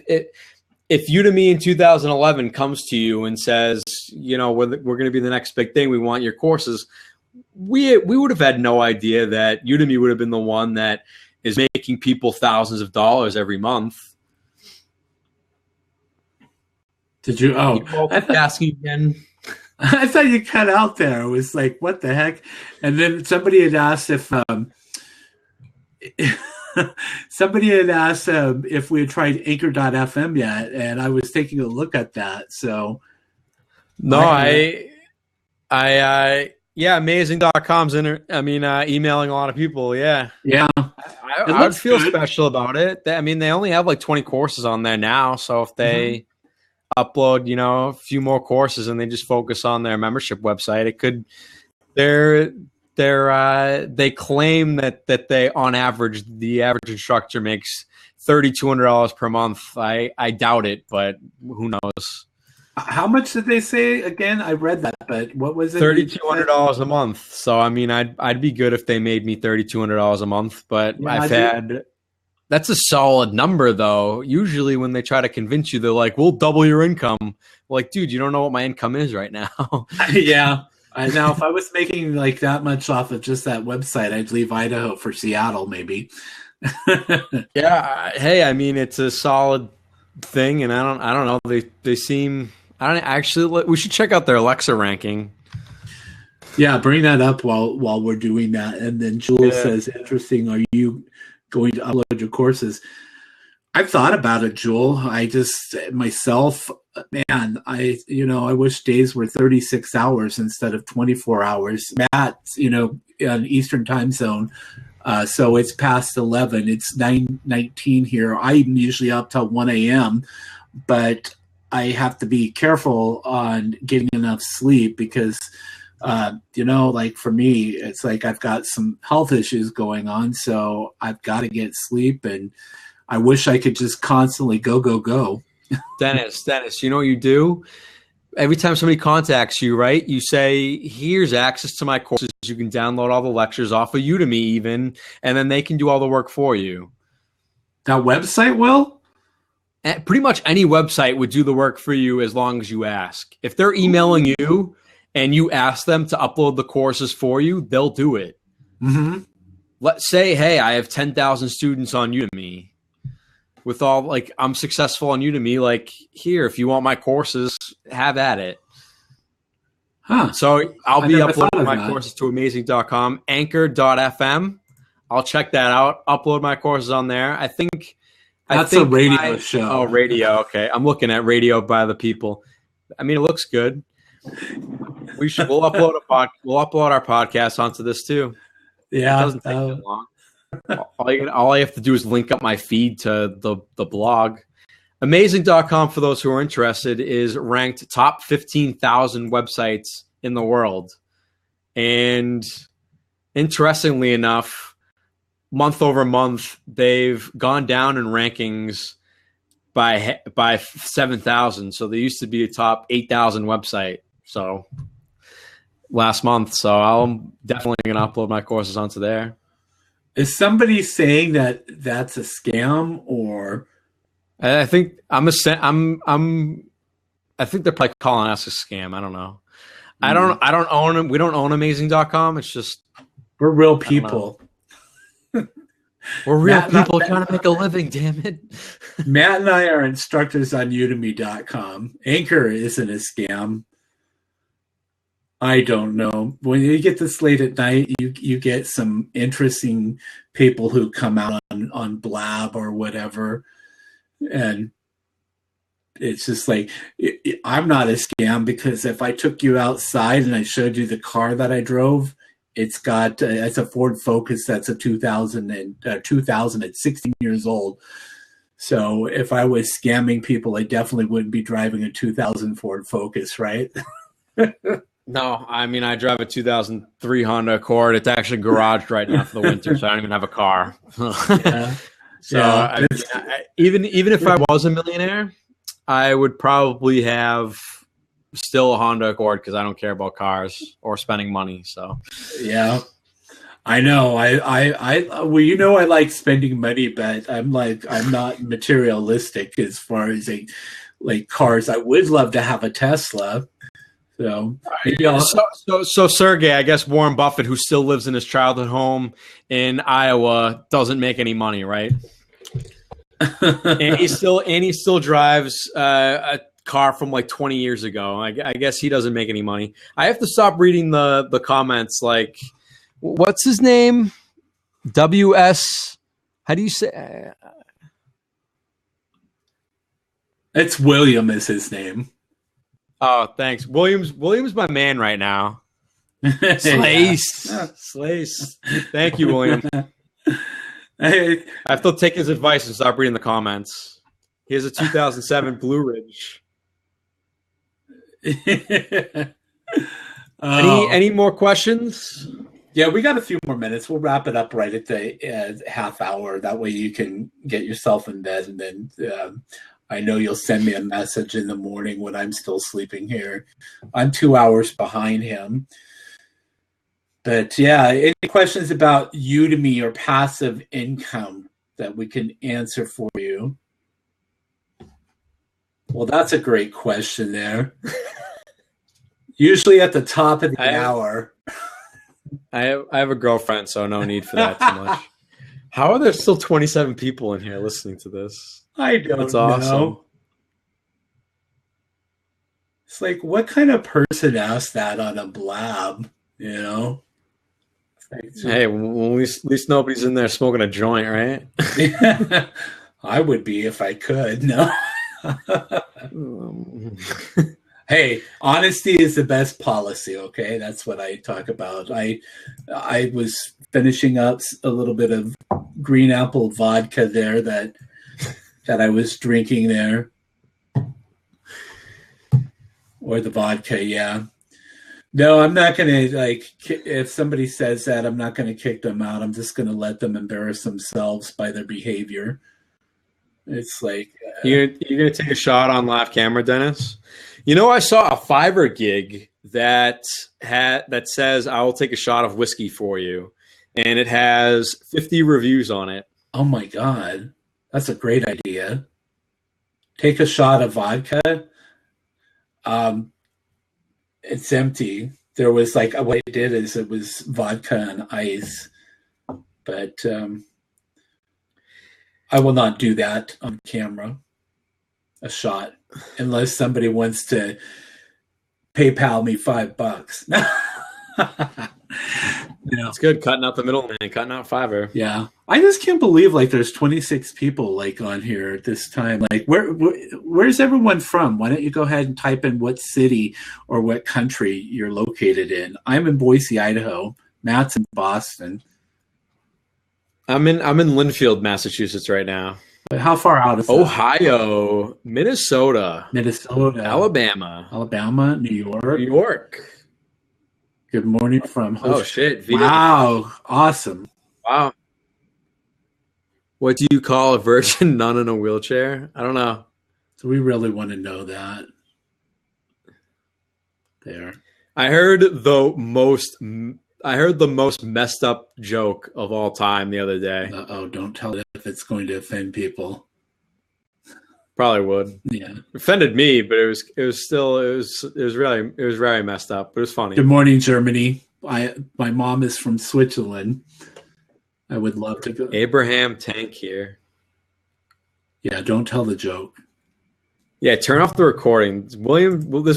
Udemy in 2011 comes to you and says, we're going to be the next big thing, we want your courses, we would have had no idea that Udemy would have been the one that is making people thousands of dollars every month. Did you? Oh, asking again. I thought you cut out there. It was like, what the heck? And then somebody had asked if we had tried Anchor.fm yet, and I was taking a look at that. So no, yeah, amazing.com's emailing a lot of people. Yeah. I would feel special about it. They only have like 20 courses on there now. So if they upload, a few more courses and they just focus on their membership website, it could. They claim that they, on average, the average instructor makes $3,200 per month. I doubt it, but who knows? How much did they say again? I read that, but what was it? $3,200 a month. So I'd be good if they made me $3,200 a month. But that's a solid number, though. Usually, when they try to convince you, they're like, "We'll double your income." Like, dude, you don't know what my income is right now. Yeah, now if I was making like that much off of just that website, I'd leave Idaho for Seattle, maybe. Yeah. Hey, it's a solid thing, and I don't know. They seem. I don't actually. We should check out their Alexa ranking. Yeah, bring that up while we're doing that. And then Jules says, "Interesting. Are you going to upload your courses?" I've thought about it, Jewel. I just myself, man. I wish days were 36 hours instead of 24 hours. Matt, on Eastern time zone. So it's past 11. It's 9:19 here. I'm usually up till 1 a.m., but I have to be careful on getting enough sleep because Like for me, it's like I've got some health issues going on, so I've got to get sleep, and I wish I could just constantly go. Dennis, you know what you do? Every time somebody contacts you, right, you say, here's access to my courses. You can download all the lectures off of Udemy even, and then they can do all the work for you. That website will? And pretty much any website would do the work for you as long as you ask. If they're emailing you and you ask them to upload the courses for you, they'll do it. Mm-hmm. Let's say, hey, I have 10,000 students on Udemy. With all, like, I'm successful on Udemy, like, here, if you want my courses, have at it. Huh. So I'll be uploading my courses to amazing.com, anchor.fm. I'll check that out, upload my courses on there. I think a radio show. Oh, radio. Okay. I'm looking at radio by the people. I mean, it looks good. We'll upload our podcast onto this too. Yeah. It doesn't take that long. All I have to do is link up my feed to the blog. Amazing.com, for those who are interested, is ranked top 15,000 websites in the world. And interestingly enough, month over month, they've gone down in rankings by 7,000. So they used to be a top 8,000 website. So last month. So I'm definitely going to upload my courses onto there. Is somebody saying that that's a scam, or? I think I think they're probably calling us a scam. I don't know. I don't own them. We don't own amazing.com. It's just we're real people. We're real people trying to make a living, damn it. Matt and I are instructors on udemy.com. Anchor isn't a scam. I don't know. When you get this late at night, you get some interesting people who come out on Blab or whatever. And it's just like, I'm not a scam, because if I took you outside and I showed you the car that I drove, it's a Ford Focus that's a 2000 at 16 years old. So if I was scamming people, I definitely wouldn't be driving a 2000 Ford Focus, right? No, I mean, I drive a 2003 Honda Accord. It's actually garaged right now for the winter, so I don't even have a car. Yeah. So yeah, even if I was a millionaire, I would probably have still a Honda Accord, because I don't care about cars or spending money. So yeah, I know. I well, I like spending money, but I'm not materialistic as far as like cars. I would love to have a Tesla. So Sergey, I guess Warren Buffett, who still lives in his childhood home in Iowa, doesn't make any money, right? and he still drives a car from like 20 years ago. I guess he doesn't make any money. I have to stop reading the comments. Like, what's his name? WS. How do you say? It's William is his name. Oh, thanks. William's my man right now. Slace. Thank you, William. I have to take his advice and stop reading the comments. He has a 2007 Blue Ridge. Any more questions? Yeah, we got a few more minutes. We'll wrap it up right at the half hour. That way you can get yourself in bed, and then I know you'll send me a message in the morning when I'm still sleeping here. I'm 2 hours behind him. But yeah, any questions about Udemy or passive income that we can answer for you? Well, that's a great question there. Usually at the top of the hour. I have a girlfriend, so no need for that too much. How are there still 27 people in here listening to this? I don't That's awesome. know. It's like, what kind of person asked that on a blab, you know? Hey, well, at least nobody's in there smoking a joint, right? I would be if I could. No. Hey, honesty is the best policy, okay? That's what I talk about. I was finishing up a little bit of green apple vodka there that I was drinking there. Or the vodka, yeah. No, I'm not going to, like, if somebody says that, I'm not going to kick them out. I'm just going to let them embarrass themselves by their behavior. It's like, You're gonna take a shot on live camera, Dennis? You know, I saw a Fiverr gig that says I will take a shot of whiskey for you, and it has 50 reviews on it. oh my God, that's a great idea. Take a shot of vodka. It's empty. There was like, what it did is it was vodka and ice, but I will not do that on camera. A shot, unless somebody wants to PayPal me $5. No. It's good cutting out the middleman, cutting out Fiverr. Yeah, I just can't believe like there's 26 people like on here at this time. Like, where's everyone from? Why don't you go ahead and type in what city or what country you're located in? I'm in Boise, Idaho. Matt's in Boston. I'm in Linfield, Massachusetts right now. But how far out is that? Ohio, Minnesota, Alabama, New York. New York. Good morning from Oh shit! Wow, awesome. Wow. What do you call a virgin nun in a wheelchair? I don't know. So we really want to know that. There. I heard the most messed up joke of all time the other day. Uh-oh, don't tell it if it's going to offend people. Probably would. Yeah. Offended me, but it was very messed up. But it was funny. Good morning, Germany. My mom is from Switzerland. I would love to go. Abraham Tank here. Yeah, don't tell the joke. Yeah, turn off the recording. William, this